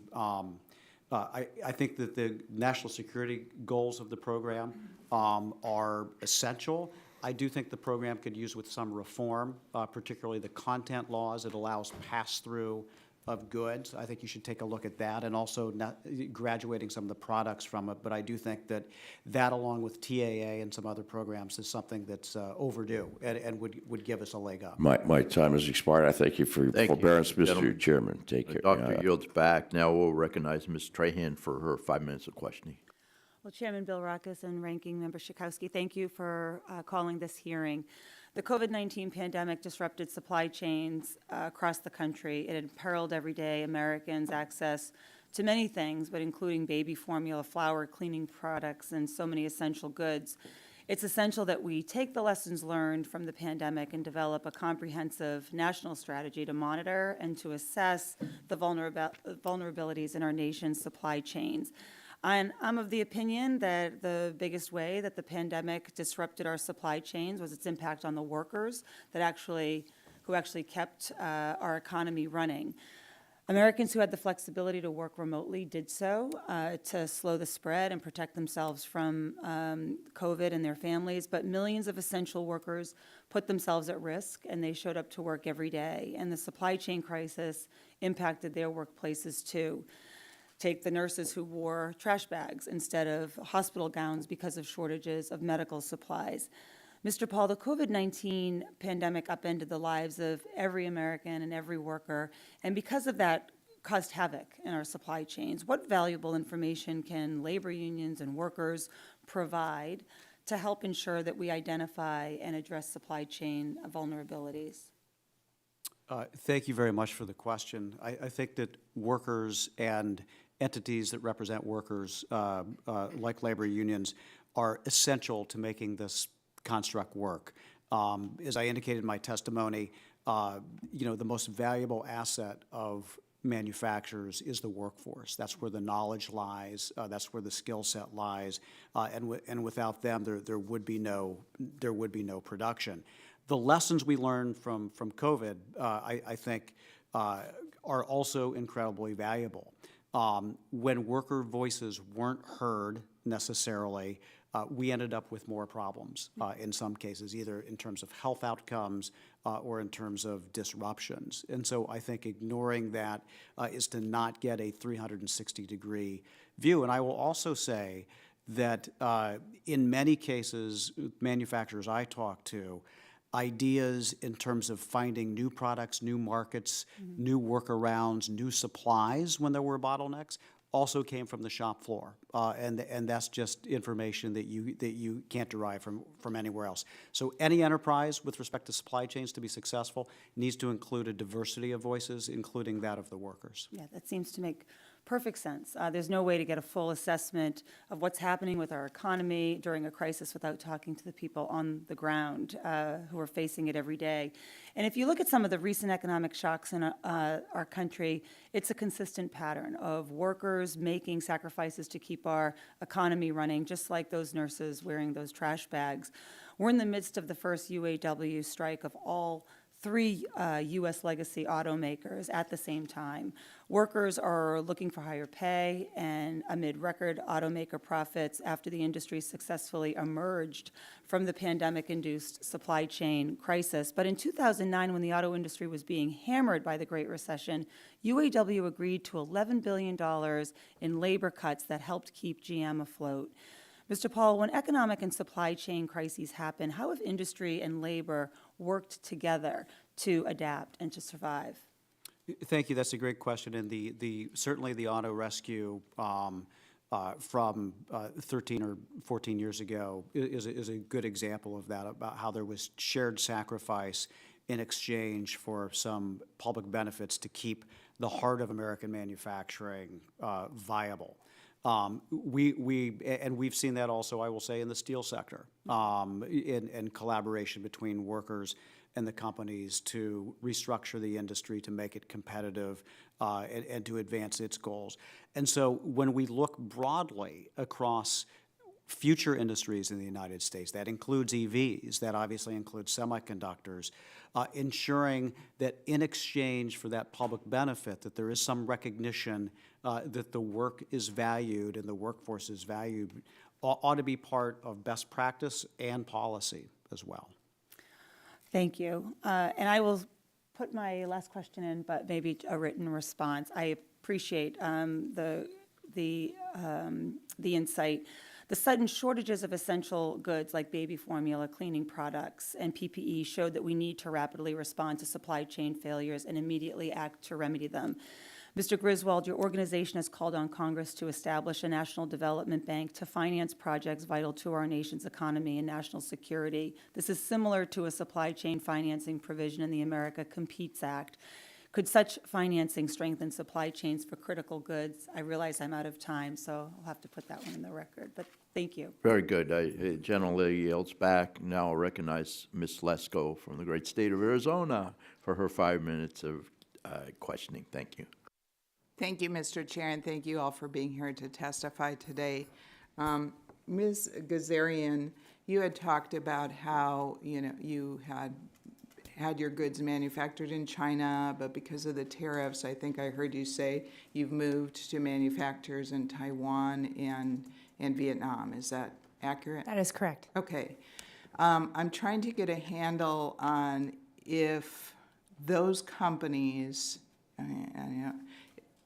national security goals of the program are essential. I do think the program could use with some reform, particularly the content laws. It allows pass-through of goods. I think you should take a look at that, and also graduating some of the products from it. But I do think that along with TAA and some other programs, is something that's overdue and would give us a leg up. My time has expired. I thank you for your forbearance, Mr. Chairman. Take care. Doctor yields back. Now we'll recognize Ms. Trahan for her 5 minutes of questioning. Well, Chairman Bilrakis and Ranking Member Schakowsky, thank you for calling this hearing. The COVID-19 pandemic disrupted supply chains across the country. It imperiled everyday Americans' access to many things, but including baby formula, flour, cleaning products, and so many essential goods. It's essential that we take the lessons learned from the pandemic and develop a comprehensive national strategy to monitor and to assess the vulnerabilities in our nation's supply chains. And I'm of the opinion that the biggest way that the pandemic disrupted our supply chains was its impact on the workers who actually kept our economy running. Americans who had the flexibility to work remotely did so to slow the spread and protect themselves from COVID and their families, but millions of essential workers put themselves at risk, and they showed up to work every day. And the supply chain crisis impacted their workplaces too. Take the nurses who wore trash bags instead of hospital gowns because of shortages of medical supplies. Mr. Paul, the COVID-19 pandemic upended the lives of every American and every worker, and because of that, caused havoc in our supply chains. What valuable information can labor unions and workers provide to help ensure that we identify and address supply chain vulnerabilities? Thank you very much for the question. I think that workers and entities that represent workers, like labor unions, are essential to making this construct work. As I indicated in my testimony, the most valuable asset of manufacturers is the workforce. That's where the knowledge lies. That's where the skill set lies. And without them, there would be no production. The lessons we learned from COVID, I think, are also incredibly valuable. When worker voices weren't heard necessarily, we ended up with more problems in some cases, either in terms of health outcomes or in terms of disruptions. And so I think ignoring that is to not get a 360-degree view. And I will also say that in many cases, manufacturers I talk to, ideas in terms of finding new products, new markets, new workarounds, new supplies when there were bottlenecks also came from the shop floor, and that's just information that you can't derive from anywhere else. So any enterprise with respect to supply chains to be successful needs to include a diversity of voices, including that of the workers. Yeah, that seems to make perfect sense. There's no way to get a full assessment of what's happening with our economy during a crisis without talking to the people on the ground who are facing it every day. And if you look at some of the recent economic shocks in our country, it's a consistent pattern of workers making sacrifices to keep our economy running, just like those nurses wearing those trash bags. We're in the midst of the first UAW strike of all 3 U.S. legacy automakers at the same time. Workers are looking for higher pay, and amid record automaker profits after the industry successfully emerged from the pandemic-induced supply chain crisis. But in 2009, when the auto industry was being hammered by the Great Recession, UAW agreed to $11 billion in labor cuts that helped keep GM afloat. Mr. Paul, when economic and supply chain crises happen, how have industry and labor worked together to adapt and to survive? Thank you. That's a great question. And certainly the auto rescue from 13 or 14 years ago is a good example of that, about how there was shared sacrifice in exchange for some public benefits to keep the heart of American manufacturing viable. We've seen that also, I will say, in the steel sector, in collaboration between workers and the companies to restructure the industry to make it competitive and to advance its goals. And so when we look broadly across future industries in the United States, that includes EVs, that obviously includes semiconductors, ensuring that in exchange for that public benefit, that there is some recognition that the work is valued and the workforce is valued, ought to be part of best practice and policy as well. Thank you. And I will put my last question in, but maybe a written response. I appreciate the insight. The sudden shortages of essential goods like baby formula, cleaning products, and PPE showed that we need to rapidly respond to supply chain failures and immediately act to remedy them. Mr. Griswold, your organization has called on Congress to establish a national development bank to finance projects vital to our nation's economy and national security. This is similar to a supply chain financing provision in the America Competes Act. Could such financing strengthen supply chains for critical goods? I realize I'm out of time, so I'll have to put that one in the record, but thank you. Very good. Generally yields back. Now I'll recognize Ms. Lesko from the great state of Arizona for her 5 minutes of questioning. Thank you. Thank you, Mr. Chair, and thank you all for being here to testify today. Ms. Gazarian, you had talked about how you had had your goods manufactured in China, but because of the tariffs, I think I heard you say you've moved to manufacturers in Taiwan and Vietnam. Is that accurate? That is correct. Okay. I'm trying to get a handle on if those companies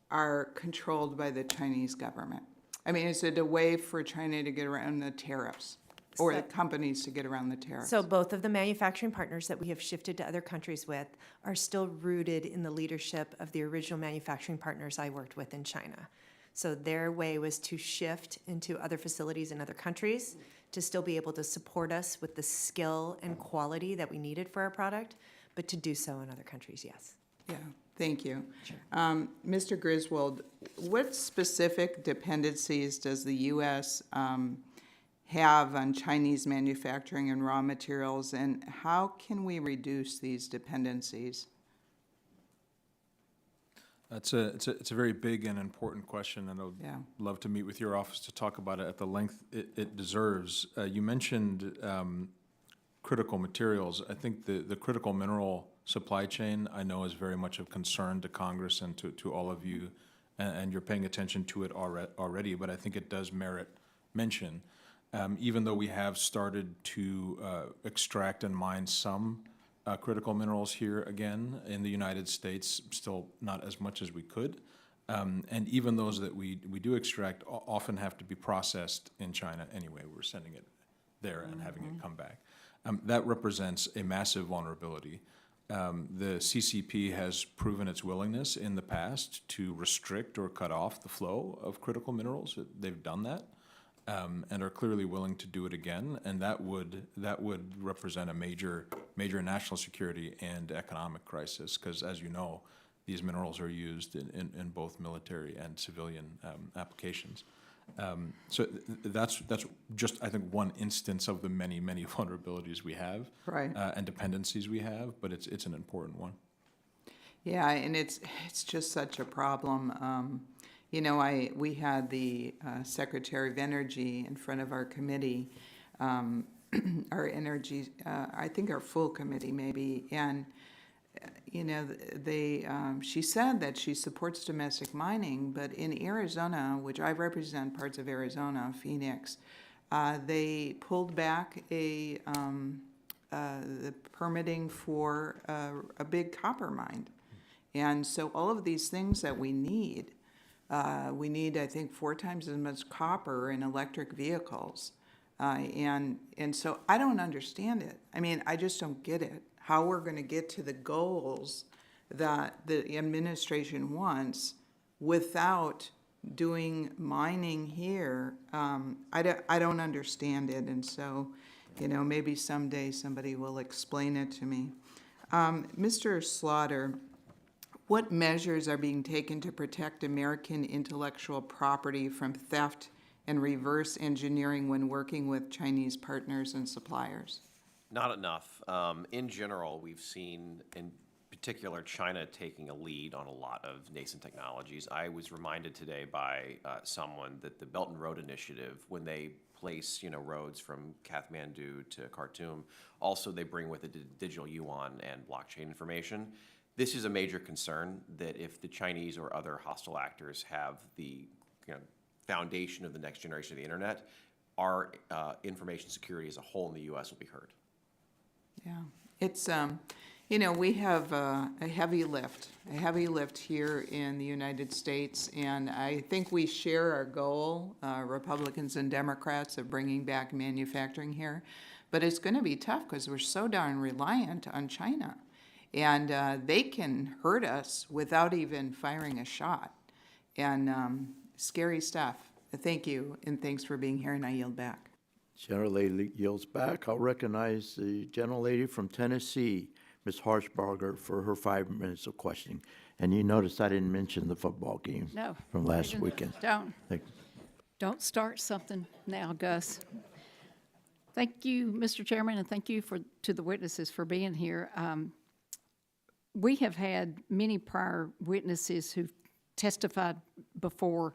are controlled by the Chinese government. I mean, is it a way for China to get around the tariffs? Or the companies to get around the tariffs? So both of the manufacturing partners that we have shifted to other countries with are still rooted in the leadership of the original manufacturing partners I worked with in China. So their way was to shift into other facilities in other countries to still be able to support us with the skill and quality that we needed for our product, but to do so in other countries, yes. Yeah, thank you. Mr. Griswold, what specific dependencies does the U.S. Have on Chinese manufacturing and raw materials, and how can we reduce these dependencies? It's a very big and important question, and I'd love to meet with your office to talk about it at the length it deserves. You mentioned critical materials. I think the critical mineral supply chain, I know, is very much of concern to Congress and to all of you, and you're paying attention to it already, but I think it does merit mention. Even though we have started to extract and mine some critical minerals here again in the United States, still not as much as we could. And even those that we do extract often have to be processed in China anyway. We're sending it there and having it come back. That represents a massive vulnerability. The CCP has proven its willingness in the past to restrict or cut off the flow of critical minerals. They've done that. And are clearly willing to do it again, and that would represent a major national security and economic crisis, because as you know, these minerals are used in both military and civilian applications. So that's just, I think, one instance of the many vulnerabilities we have, Right. And dependencies we have, but it's an important one. Yeah, and it's just such a problem. You know, we had the Secretary of Energy in front of our committee, our energy, I think our full committee maybe, and you know, she said that she supports domestic mining, but in Arizona, which I represent parts of Arizona, Phoenix, they pulled back the permitting for a big copper mine, and so all of these things that we need, I think, 4 times as much copper in electric vehicles. And so I don't understand it. I mean, I just don't get it, how we're going to get to the goals that the administration wants without doing mining here. I don't understand it. And so, you know, maybe someday somebody will explain it to me. Mr. Slaughter, what measures are being taken to protect American intellectual property from theft and reverse engineering when working with Chinese partners and suppliers? Not enough. In general, we've seen, in particular, China taking a lead on a lot of nascent technologies. I was reminded today by someone that the Belt and Road Initiative, when they place, roads from Kathmandu to Khartoum, also they bring with it digital yuan and blockchain information. This is a major concern that if the Chinese or other hostile actors have the foundation of the next generation of the internet, our information security as a whole in the U.S. will be hurt. Yeah, it's, we have a heavy lift here in the United States, and I think we share our goal, Republicans and Democrats, of bringing back manufacturing here, but it's going to be tough because we're so darn reliant on China. And they can hurt us without even firing a shot. And scary stuff. Thank you, and thanks for being here, and I yield back. Gentlelady yields back. I'll recognize the gentlelady from Tennessee, Ms. Harshbarger, for her 5 minutes of questioning. And you notice I didn't mention the football game from last weekend. Don't start something now, Gus. Thank you, Mr. Chairman, and thank you to the witnesses for being here. We have had many prior witnesses who've testified before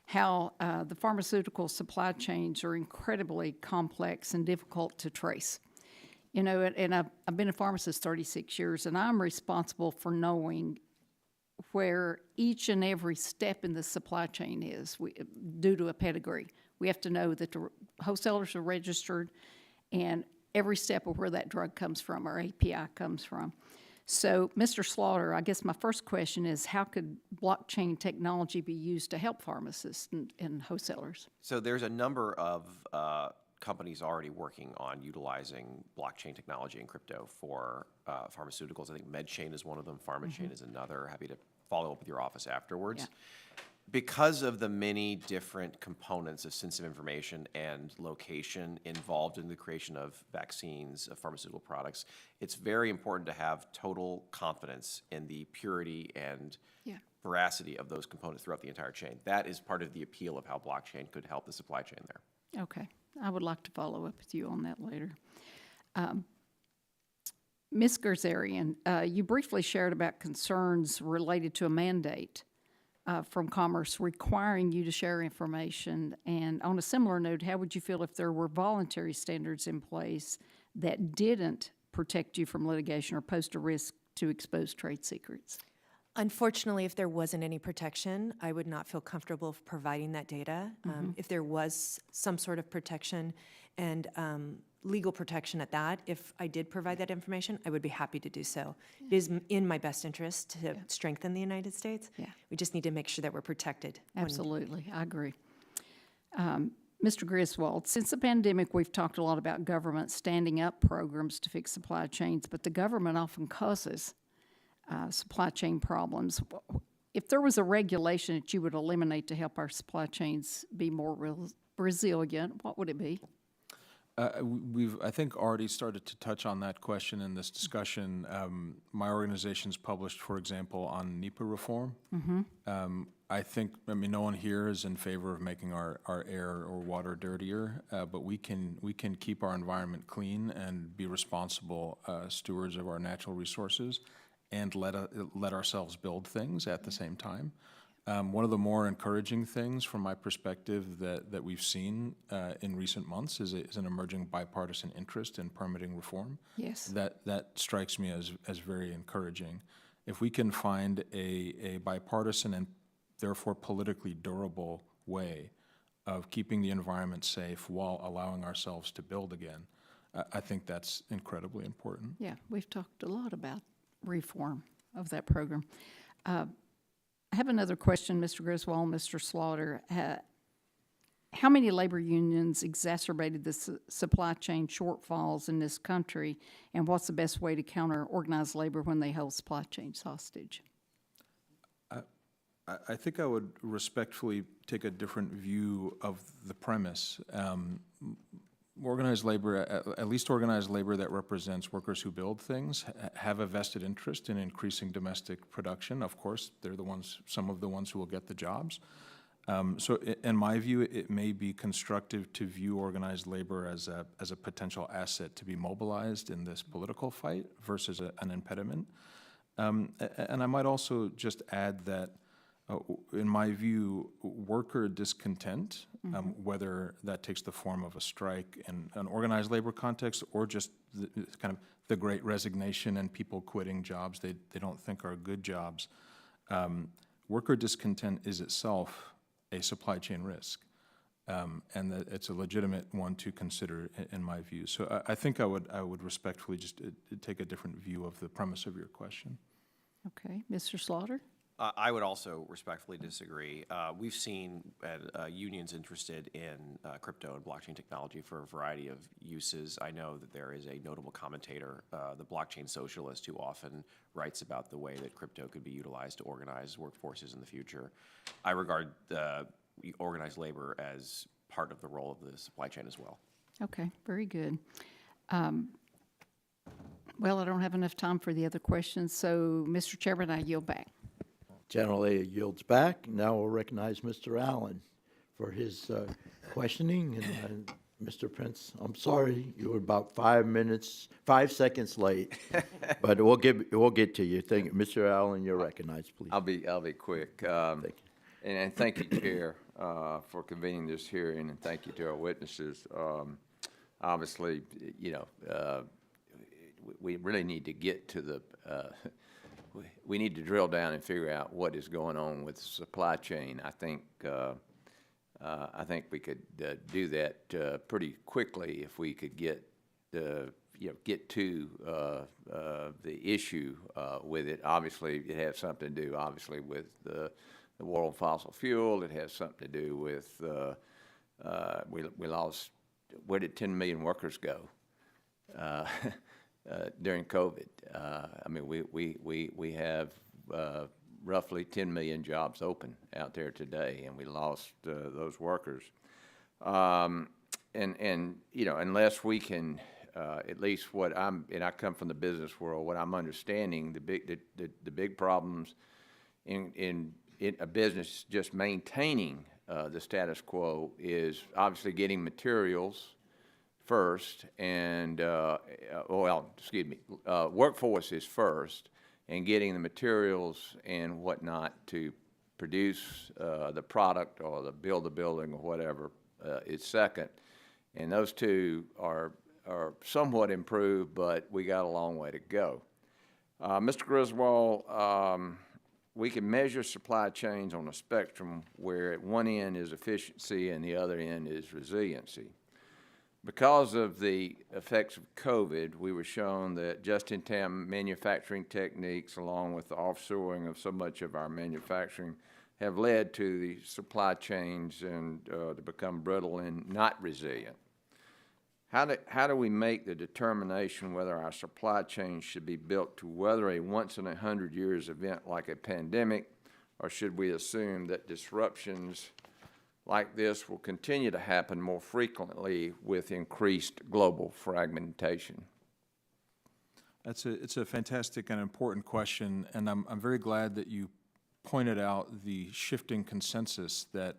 how the pharmaceutical supply chains are incredibly complex and difficult to trace. You know, and I've been a pharmacist 36 years, and I'm responsible for knowing where each and every step in the supply chain is due to a pedigree. We have to know that the wholesalers are registered and every step of where that drug comes from or API comes from. So, Mr. Slaughter, I guess my first question is, how could blockchain technology be used to help pharmacists and wholesalers? So there's a number of companies already working on utilizing blockchain technology and crypto for pharmaceuticals. I think MedChain is one of them, PharmaChain is another. Happy to follow up with your office afterwards. Yeah. Because of the many different components of sensitive information and location involved in the creation of vaccines, of pharmaceutical products, it's very important to have total confidence in the purity and veracity of those components throughout the entire chain. That is part of the appeal of how blockchain could help the supply chain there. Okay. I would like to follow up with you on that later. Ms. Gerzarian, you briefly shared about concerns related to a mandate from Commerce requiring you to share information. And on a similar note, how would you feel if there were voluntary standards in place that didn't protect you from litigation or pose a risk to expose trade secrets? Unfortunately, if there wasn't any protection, I would not feel comfortable providing that data. If there was some sort of protection and legal protection at that, if I did provide that information, I would be happy to do so. It is in my best interest to strengthen the United States. Yeah. We just need to make sure that we're protected. Absolutely, I agree. Mr. Griswold, since the pandemic, we've talked a lot about government standing up programs to fix supply chains, but the government often causes supply chain problems. If there was a regulation that you would eliminate to help our supply chains be more resilient, what would it be? We've, I think, already started to touch on that question in this discussion. My organization's published, for example, on NEPA reform. I think, I mean, no one here is in favor of making our air or water dirtier, but we can keep our environment clean and be responsible stewards of our natural resources and let ourselves build things at the same time. One of the more encouraging things from my perspective that we've seen in recent months is an emerging bipartisan interest in permitting reform. Yes. That strikes me as very encouraging. If we can find a bipartisan and therefore politically durable way of keeping the environment safe while allowing ourselves to build again, I think that's incredibly important. Yeah, we've talked a lot about reform of that program. I have another question, Mr. Griswold, Mr. Slaughter. How many labor unions exacerbated the supply chain shortfalls in this country, and what's the best way to counter organized labor when they hold supply chains hostage? I think I would respectfully take a different view of the premise. Organized labor, at least organized labor that represents workers who build things, have a vested interest in increasing domestic production. Of course, they're the ones, some of the ones who will get the jobs. So in my view, it may be constructive to view organized labor as a potential asset to be mobilized in this political fight versus an impediment. And I might also just add that in my view, worker discontent, whether that takes the form of a strike in an organized labor context or just kind of the great resignation and people quitting jobs they don't think are good jobs, worker discontent is itself a supply chain risk, and that it's a legitimate one to consider in my view. So I think I would respectfully just take a different view of the premise of your question. Okay, Mr. Slaughter? I would also respectfully disagree. We've seen unions interested in crypto and blockchain technology for a variety of uses. I know that there is a notable commentator, the blockchain socialist, who often writes about the way that crypto could be utilized to organize workforces in the future. I regard organized labor as part of the role of the supply chain as well. Okay, very good. Well, I don't have enough time for the other questions, so Mr. Chairman, I yield back. General Lady yields back. Now we'll recognize Mr. Allen for his questioning. And Mr. Prince, I'm sorry, you were about 5 seconds late, but we'll get to you. Thank you. Mr. Allen, you're recognized, please. I'll be quick. And thank you, Chair, for convening this hearing, and thank you to our witnesses. Obviously, we really need to get to the, we need to drill down and figure out what is going on with the supply chain. I think we could do that pretty quickly if we could get get to the issue with it. Obviously, it has something to do, obviously, with the war on fossil fuel. It has something to do with we lost. Where did 10 million workers go during COVID? I mean, we have roughly 10 million jobs open out there today, and we lost those workers. And you know, unless we can, at least what and I come from the business world, what I'm understanding, the big problems in a business just maintaining the status quo is obviously getting materials first, and workforce is first, and getting the materials and whatnot to produce the product or build the building or whatever is second, and those two are somewhat improved, but we got a long way to go. Mr. Griswold, we can measure supply chains on a spectrum where at one end is efficiency and the other end is resiliency. Because of the effects of COVID, we were shown that just-in-time manufacturing techniques, along with the offshoring of so much of our manufacturing, have led to the supply chains and to become brittle and not resilient. How do we make the determination whether our supply chain should be built to weather a once-in-100-years event like a pandemic, or should we assume that disruptions like this will continue to happen more frequently with increased global fragmentation? It's a fantastic and important question, and I'm very glad that you pointed out the shifting consensus that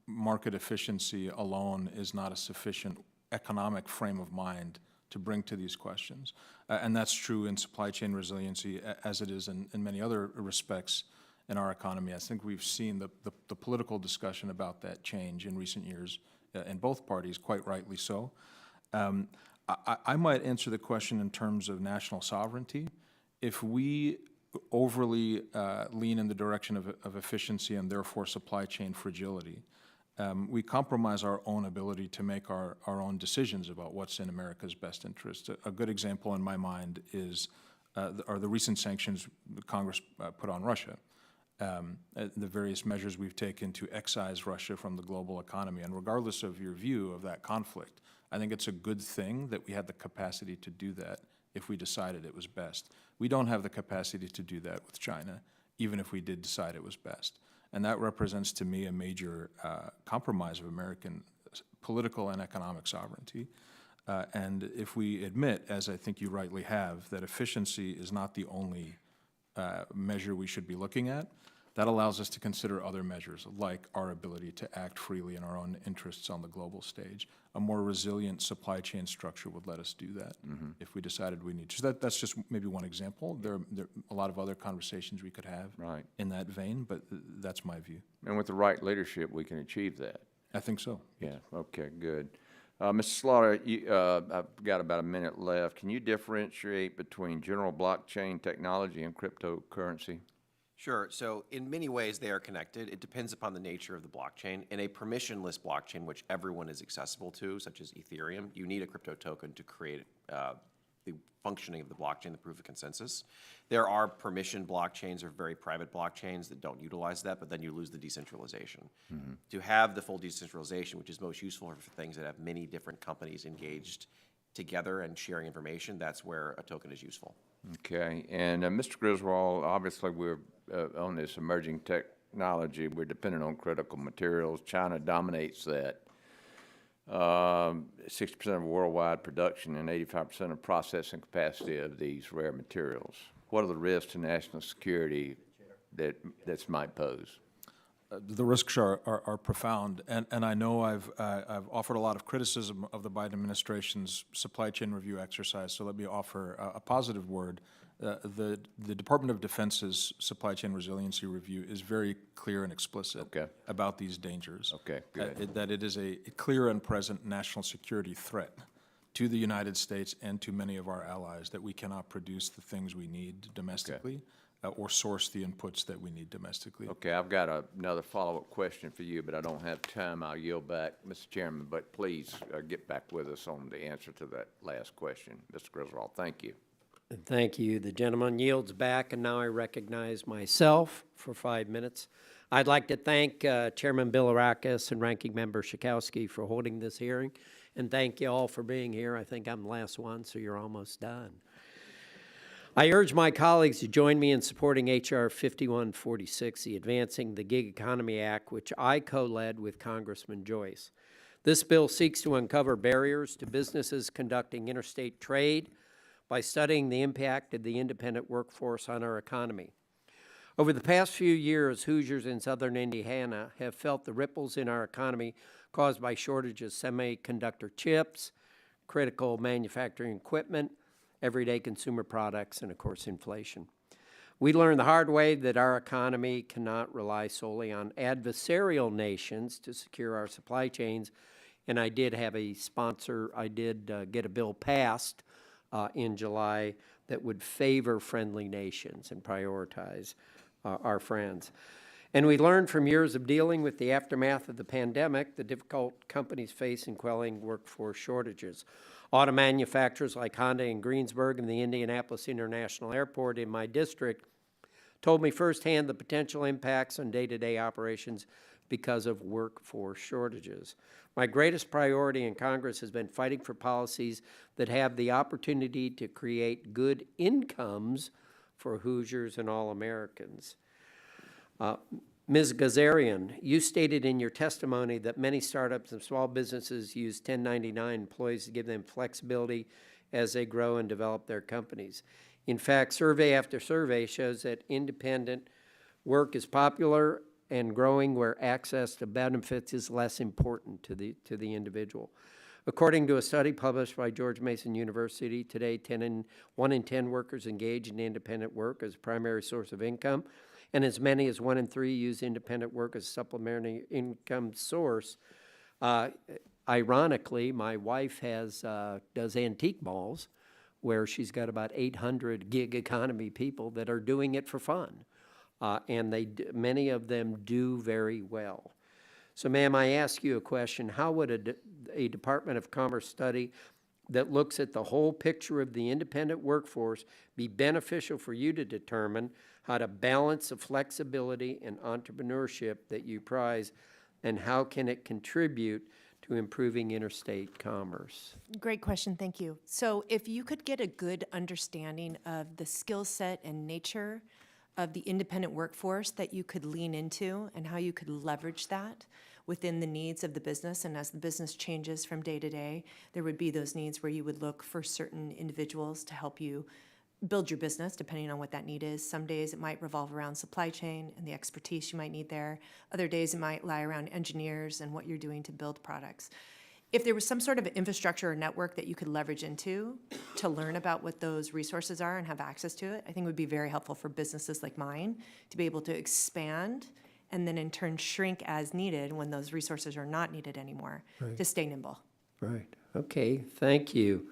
market efficiency alone is not a sufficient economic frame of mind to bring to these questions. And that's true in supply chain resiliency as it is in many other respects in our economy. I think we've seen the political discussion about that change in recent years in both parties, quite rightly so. I might answer the question in terms of national sovereignty. If we overly lean in the direction of efficiency and therefore supply chain fragility, we compromise our own ability to make our own decisions about what's in America's best interest. A good example in my mind are the recent sanctions Congress put on Russia. The various measures we've taken to excise Russia from the global economy. And regardless of your view of that conflict, I think it's a good thing that we had the capacity to do that if we decided it was best. We don't have the capacity to do that with China, even if we did decide it was best. And that represents to me a major compromise of American political and economic sovereignty. And if we admit, as I think you rightly have, that efficiency is not the only measure we should be looking at, that allows us to consider other measures, like our ability to act freely in our own interests on the global stage. A more resilient supply chain structure would let us do that if we decided we need to. So that's just maybe one example. There are a lot of other conversations we could have in that vein, but that's my view. And with the right leadership, we can achieve that. I think so. Yeah, okay, good. Mr. Slaughter, I've got about a minute left. Can you differentiate between general blockchain technology and cryptocurrency? Sure. So in many ways, they are connected. It depends upon the nature of the blockchain. In a permissionless blockchain, which everyone is accessible to, such as Ethereum, you need a crypto token to create the functioning of the blockchain, the proof of consensus. There are permission blockchains or very private blockchains that don't utilize that, but then you lose the decentralization. To have the full decentralization, which is most useful for things that have many different companies engaged together and sharing information, that's where a token is useful. Okay, and Mr. Griswold, obviously we're on this emerging technology. We're dependent on critical materials. China dominates that. 60% of worldwide production and 85% of processing capacity of these rare materials. What are the risks to national security that this might pose? The risks are profound, and I know I've offered a lot of criticism of the Biden administration's supply chain review exercise, so let me offer a positive word. The Department of Defense's supply chain resiliency review is very clear and explicit about these dangers. Okay, good. That it is a clear and present national security threat to the United States and to many of our allies that we cannot produce the things we need domestically or source the inputs that we need domestically. Okay, I've got another follow-up question for you, but I don't have time. I'll yield back, Mr. Chairman, but please get back with us on the answer to that last question. Mr. Griswold, thank you. Thank you. The gentleman yields back, and now I recognize myself for 5 minutes. I'd like to thank Chairman Bilirakis and Ranking Member Schakowsky for holding this hearing, and thank you all for being here. I think I'm the last one, so you're almost done. I urge my colleagues to join me in supporting H.R. 5146, the Advancing the Gig Economy Act, which I co-led with Congressman Joyce. This bill seeks to uncover barriers to businesses conducting interstate trade by studying the impact of the independent workforce on our economy. Over the past few years, Hoosiers in southern Indiana have felt the ripples in our economy caused by shortages of semiconductor chips, critical manufacturing equipment, everyday consumer products, and of course, inflation. We learned the hard way that our economy cannot rely solely on adversarial nations to secure our supply chains, and I did have a sponsor, I did get a bill passed in July that would favor friendly nations and prioritize our friends. And we learned from years of dealing with the aftermath of the pandemic the difficult companies face in quelling workforce shortages. Auto manufacturers like Honda in Greensburg and the Indianapolis International Airport in my district told me firsthand the potential impacts on day-to-day operations because of workforce shortages. My greatest priority in Congress has been fighting for policies that have the opportunity to create good incomes for Hoosiers and all Americans. Ms. Gazarian, you stated in your testimony that many startups and small businesses use 1099 employees to give them flexibility as they grow and develop their companies. In fact, survey after survey shows that independent work is popular and growing where access to benefits is less important to the individual. According to a study published by George Mason University, today 1 in 10 workers engage in independent work as a primary source of income, and as many as 1 in 3 use independent work as a supplementary income source. Ironically, my wife does antique malls where she's got about 800 gig economy people that are doing it for fun, and many of them do very well. So, ma'am, I ask you a question. How would a Department of Commerce study that looks at the whole picture of the independent workforce be beneficial for you to determine how to balance the flexibility and entrepreneurship that you prize, and how can it contribute to improving interstate commerce? Great question, thank you. So if you could get a good understanding of the skill set and nature of the independent workforce that you could lean into and how you could leverage that within the needs of the business, and as the business changes from day to day, there would be those needs where you would look for certain individuals to help you build your business depending on what that need is. Some days it might revolve around supply chain and the expertise you might need there. Other days it might lie around engineers and what you're doing to build products. If there was some sort of infrastructure or network that you could leverage into to learn about what those resources are and have access to it, I think it would be very helpful for businesses like mine to be able to expand and then in turn shrink as needed when those resources are not needed anymore, to stay nimble. Right. Okay, thank you.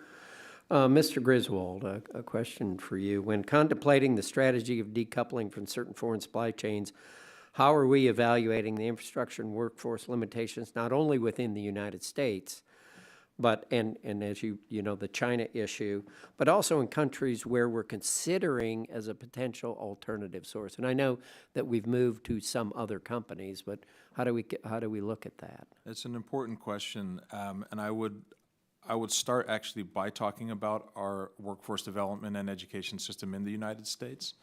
Mr. Griswold, a question for you. When contemplating the strategy of decoupling from certain foreign supply chains, how are we evaluating the infrastructure and workforce limitations, not only within the United States, but, and as you know, the China issue, but also in countries where we're considering as a potential alternative source? And I know that we've moved to some other companies, but how do we look at that? It's an important question, and I would start actually by talking about our workforce development and education system in the United States.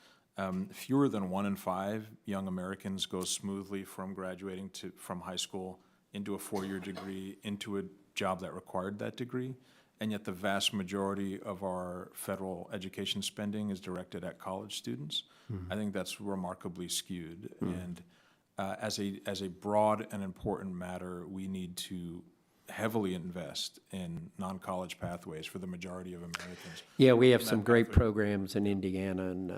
Fewer than 1 in 5 young Americans go smoothly from graduating from high school into a 4-year degree, into a job that required that degree, and yet the vast majority of our federal education spending is directed at college students. I think that's remarkably skewed, and as a broad and important matter, we need to heavily invest in non-college pathways for the majority of Americans. Yeah, we have some great programs in Indiana, and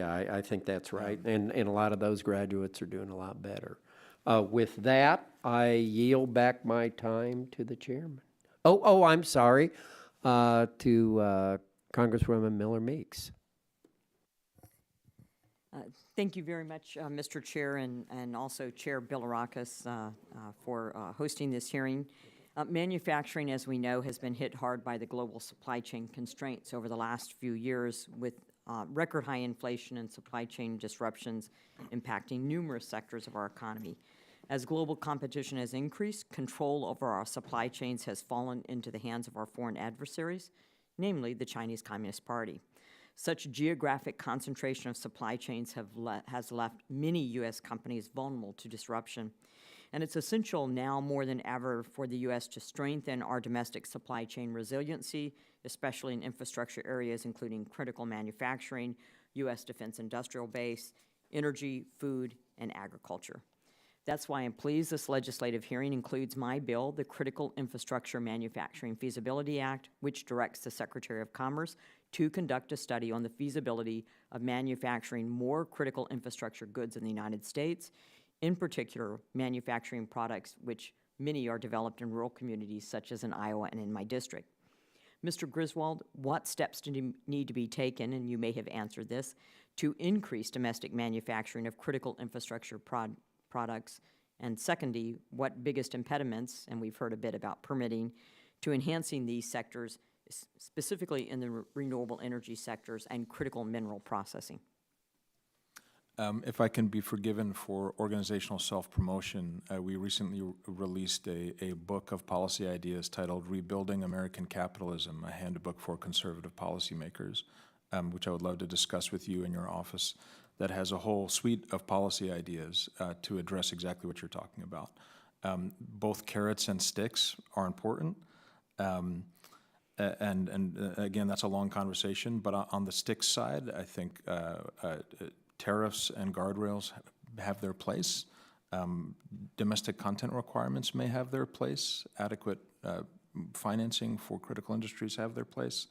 I think that's right. And a lot of those graduates are doing a lot better. With that, I yield back my time to the chairman. Oh, I'm sorry. to Congresswoman Miller Meeks. Thank you very much, Mr. Chair, and also Chair Bilirakis for hosting this hearing. Manufacturing, as we know, has been hit hard by the global supply chain constraints over the last few years, with record high inflation and supply chain disruptions impacting numerous sectors of our economy. As global competition has increased, control over our supply chains has fallen into the hands of our foreign adversaries, namely the Chinese Communist Party. Such geographic concentration of supply chains has left many U.S. companies vulnerable to disruption. And it's essential now more than ever for the U.S. to strengthen our domestic supply chain resiliency, especially in infrastructure areas including critical manufacturing, U.S. defense industrial base, energy, food, and agriculture. That's why I'm pleased this legislative hearing includes my bill, the Critical Infrastructure Manufacturing Feasibility Act, which directs the Secretary of Commerce to conduct a study on the feasibility of manufacturing more critical infrastructure goods in the United States, in particular manufacturing products which many are developed in rural communities such as in Iowa and in my district. Mr. Griswold, what steps need to be taken, and you may have answered this, to increase domestic manufacturing of critical infrastructure products? And secondly, what biggest impediments, and we've heard a bit about permitting, to enhancing these sectors, specifically in the renewable energy sectors and critical mineral processing? If I can be forgiven for organizational self-promotion, we recently released a book of policy ideas titled Rebuilding American Capitalism, a handbook for conservative policymakers, which I would love to discuss with you in your office, that has a whole suite of policy ideas to address exactly what you're talking about. Both carrots and sticks are important. And again, that's a long conversation, but on the sticks side, I think tariffs and guardrails have their place. Domestic content requirements may have their place. Adequate financing for critical industries have their place.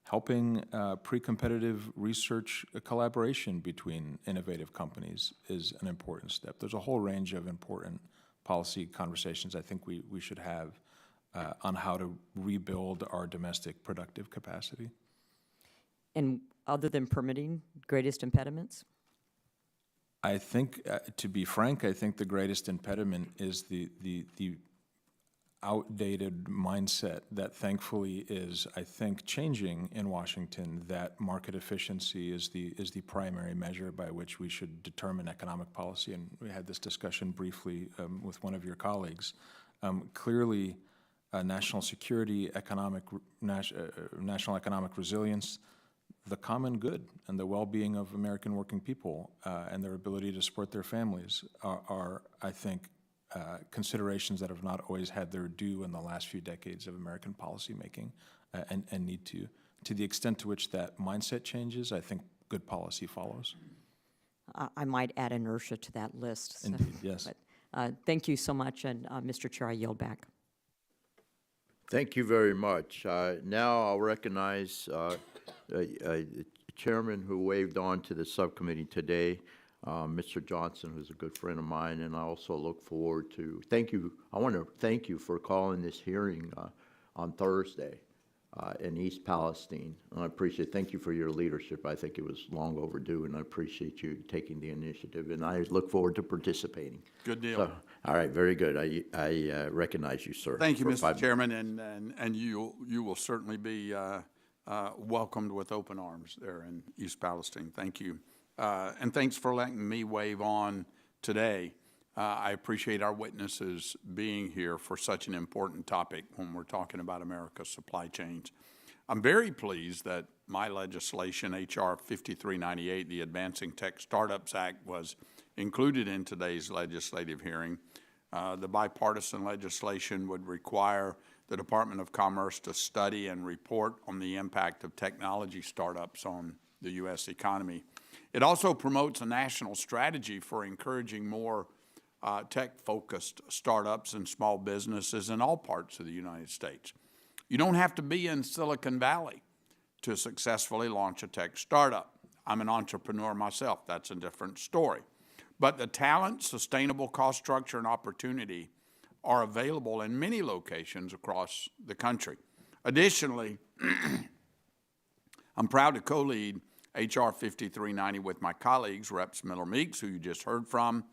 Helping pre-competitive research collaboration between innovative companies is an important step. There's a whole range of important policy conversations I think we should have on how to rebuild our domestic productive capacity. And other than permitting, greatest impediments? I think, to be frank, I think the greatest impediment is the outdated mindset that thankfully is, I think, changing in Washington, that market efficiency is the primary measure by which we should determine economic policy. And we had this discussion briefly with one of your colleagues. Clearly, national security, national economic resilience, the common good and the well-being of American working people and their ability to support their families are I think, considerations that have not always had their due in the last few decades of American policymaking and need to. To the extent to which that mindset changes, I think good policy follows. I might add inertia to that list. Indeed, yes. But, thank you so much, and Mr. Chair, I yield back. Thank you very much. Now I'll recognize a chairman who waved on to the subcommittee today, Mr. Johnson, who's a good friend of mine, and I also look forward to, I want to thank you for calling this hearing on Thursday in East Palestine. And I appreciate it. Thank you for your leadership. I think it was long overdue, and I appreciate you taking the initiative, and I look forward to participating. Good deal. So, all right, very good. I recognize you, sir. Thank you, Mr. Chairman, and you will certainly be welcomed with open arms there in East Palestine. Thank you. And thanks for letting me wave on today. I appreciate our witnesses being here for such an important topic when we're talking about America's supply chains. I'm very pleased that my legislation, H.R. 5398, the Advancing Tech Startups Act, was included in today's legislative hearing. The bipartisan legislation would require the Department of Commerce to study and report on the impact of technology startups on the U.S. economy. It also promotes a national strategy for encouraging more tech-focused startups and small businesses in all parts of the United States. You don't have to be in Silicon Valley to successfully launch a tech startup. I'm an entrepreneur myself. That's a different story. But the talent, sustainable cost structure, and opportunity are available in many locations across the country. Additionally, I'm proud to co-lead H.R. 5390 with my colleagues, Reps. Miller Meeks, who you just heard from,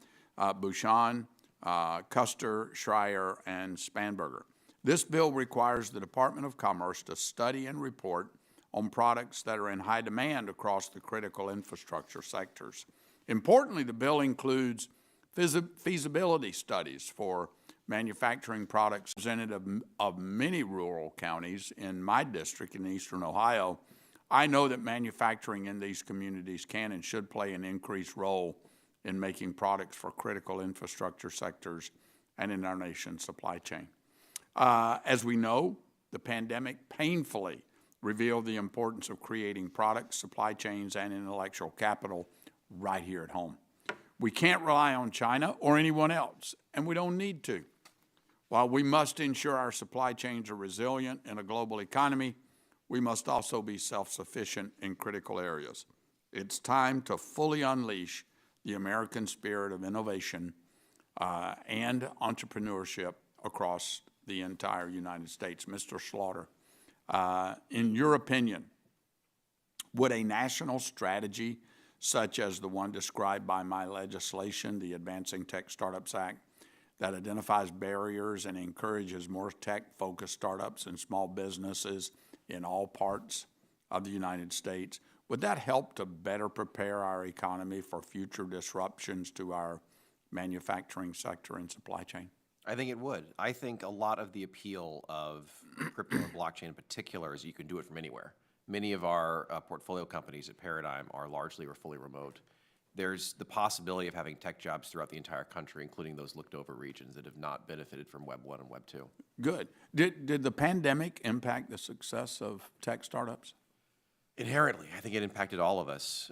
Bouchon, Custer, Schreier, and Spanberger. This bill requires the Department of Commerce to study and report on products that are in high demand across the critical infrastructure sectors. Importantly, the bill includes feasibility studies for manufacturing products representative of many rural counties in my district in eastern Ohio. I know that manufacturing in these communities can and should play an increased role in making products for critical infrastructure sectors and in our nation's supply chain. As we know, the pandemic painfully revealed the importance of creating products, supply chains, and intellectual capital right here at home. We can't rely on China or anyone else, and we don't need to. While we must ensure our supply chains are resilient in a global economy, we must also be self-sufficient in critical areas. It's time to fully unleash the American spirit of innovation and entrepreneurship across the entire United States. Mr. Slaughter, in your opinion, would a national strategy such as the one described by my legislation, the Advancing Tech Startups Act, that identifies barriers and encourages more tech-focused startups and small businesses in all parts of the United States, would that help to better prepare our economy for future disruptions to our manufacturing sector and supply chain? I think it would. I think a lot of the appeal of crypto and blockchain in particular is you can do it from anywhere. Many of our portfolio companies at Paradigm are largely or fully remote. There's the possibility of having tech jobs throughout the entire country, including those looked over regions that have not benefited from Web 1 and Web 2. Good. Did the pandemic impact the success of tech startups? Inherently, I think it impacted all of us.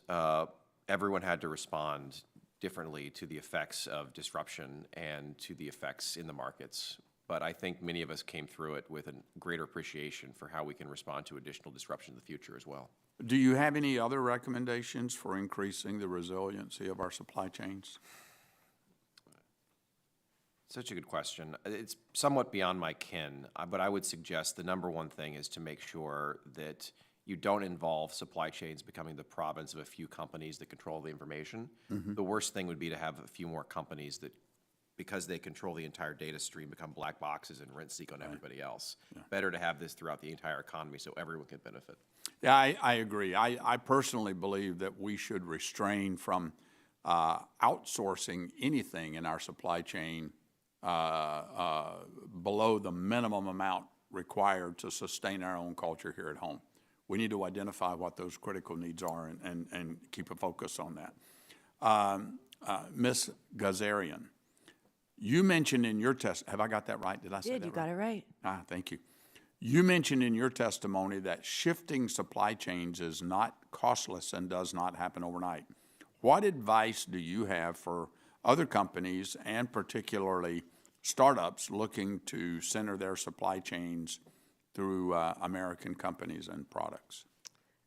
Everyone had to respond differently to the effects of disruption and to the effects in the markets. But I think many of us came through it with a greater appreciation for how we can respond to additional disruption in the future as well. Do you have any other recommendations for increasing the resiliency of our supply chains? Such a good question. It's somewhat beyond my ken, but I would suggest the number one thing is to make sure that you don't involve supply chains becoming the province of a few companies that control the information. The worst thing would be to have a few more companies that, because they control the entire data stream, become black boxes and rent seek on everybody else. Better to have this throughout the entire economy so everyone can benefit. Yeah, I agree. I personally believe that we should restrain from outsourcing anything in our supply chain below the minimum amount required to sustain our own culture here at home. We need to identify what those critical needs are and keep a focus on that. Ms. Gazarian, you mentioned in your have I got that right? Did I say that right? You got it right. Thank you. You mentioned in your testimony that shifting supply chains is not costless and does not happen overnight. What advice do you have for other companies and particularly startups looking to center their supply chains through American companies and products?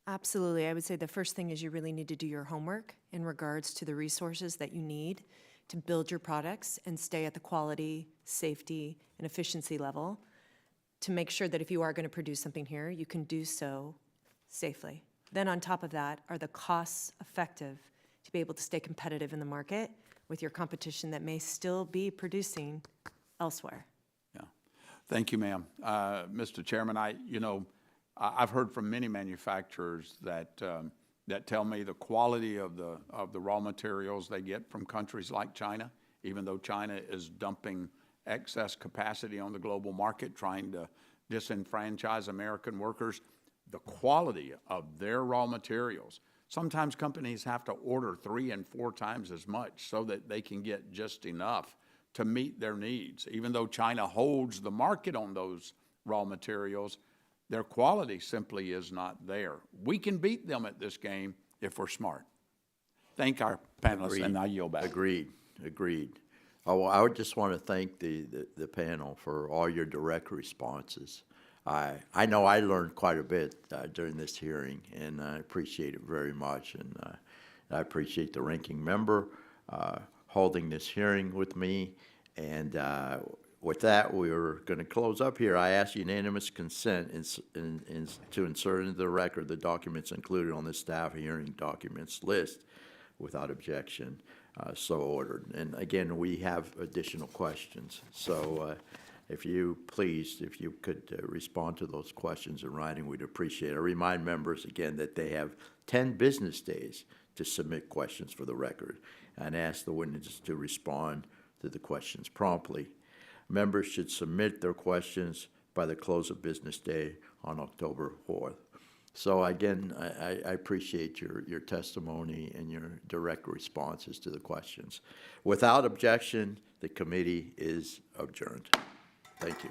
Absolutely. I would say the first thing is you really need to do your homework in regards to the resources that you need to build your products and stay at the quality, safety, and efficiency level to make sure that if you are going to produce something here, you can do so safely. Then on top of that, are the costs effective to be able to stay competitive in the market with your competition that may still be producing elsewhere? Yeah. Thank you, ma'am. Mr. Chairman, I've heard from many manufacturers that that tell me the quality of the raw materials they get from countries like China, even though China is dumping excess capacity on the global market, trying to disenfranchise American workers, the quality of their raw materials. Sometimes companies have to order 3 and 4 times as much so that they can get just enough to meet their needs. Even though China holds the market on those raw materials, their quality simply is not there. We can beat them at this game if we're smart. Thank our panelists, and I yield back. Agreed. Oh, I would just want to thank the panel for all your direct responses. I know I learned quite a bit during this hearing, and I appreciate it very much. And I appreciate the ranking member holding this hearing with me. And With that, we're going to close up here. I ask unanimous consent to insert into the record the documents included on the staff hearing documents list without objection. So ordered. And again, we have additional questions. So if you could respond to those questions in writing, we'd appreciate it. I remind members again that they have 10 business days to submit questions for the record, and ask the witnesses to respond to the questions promptly. Members should submit their questions by the close of business day on October 4th. So again, I appreciate your testimony and your direct responses to the questions. Without objection, the committee is adjourned. Thank you.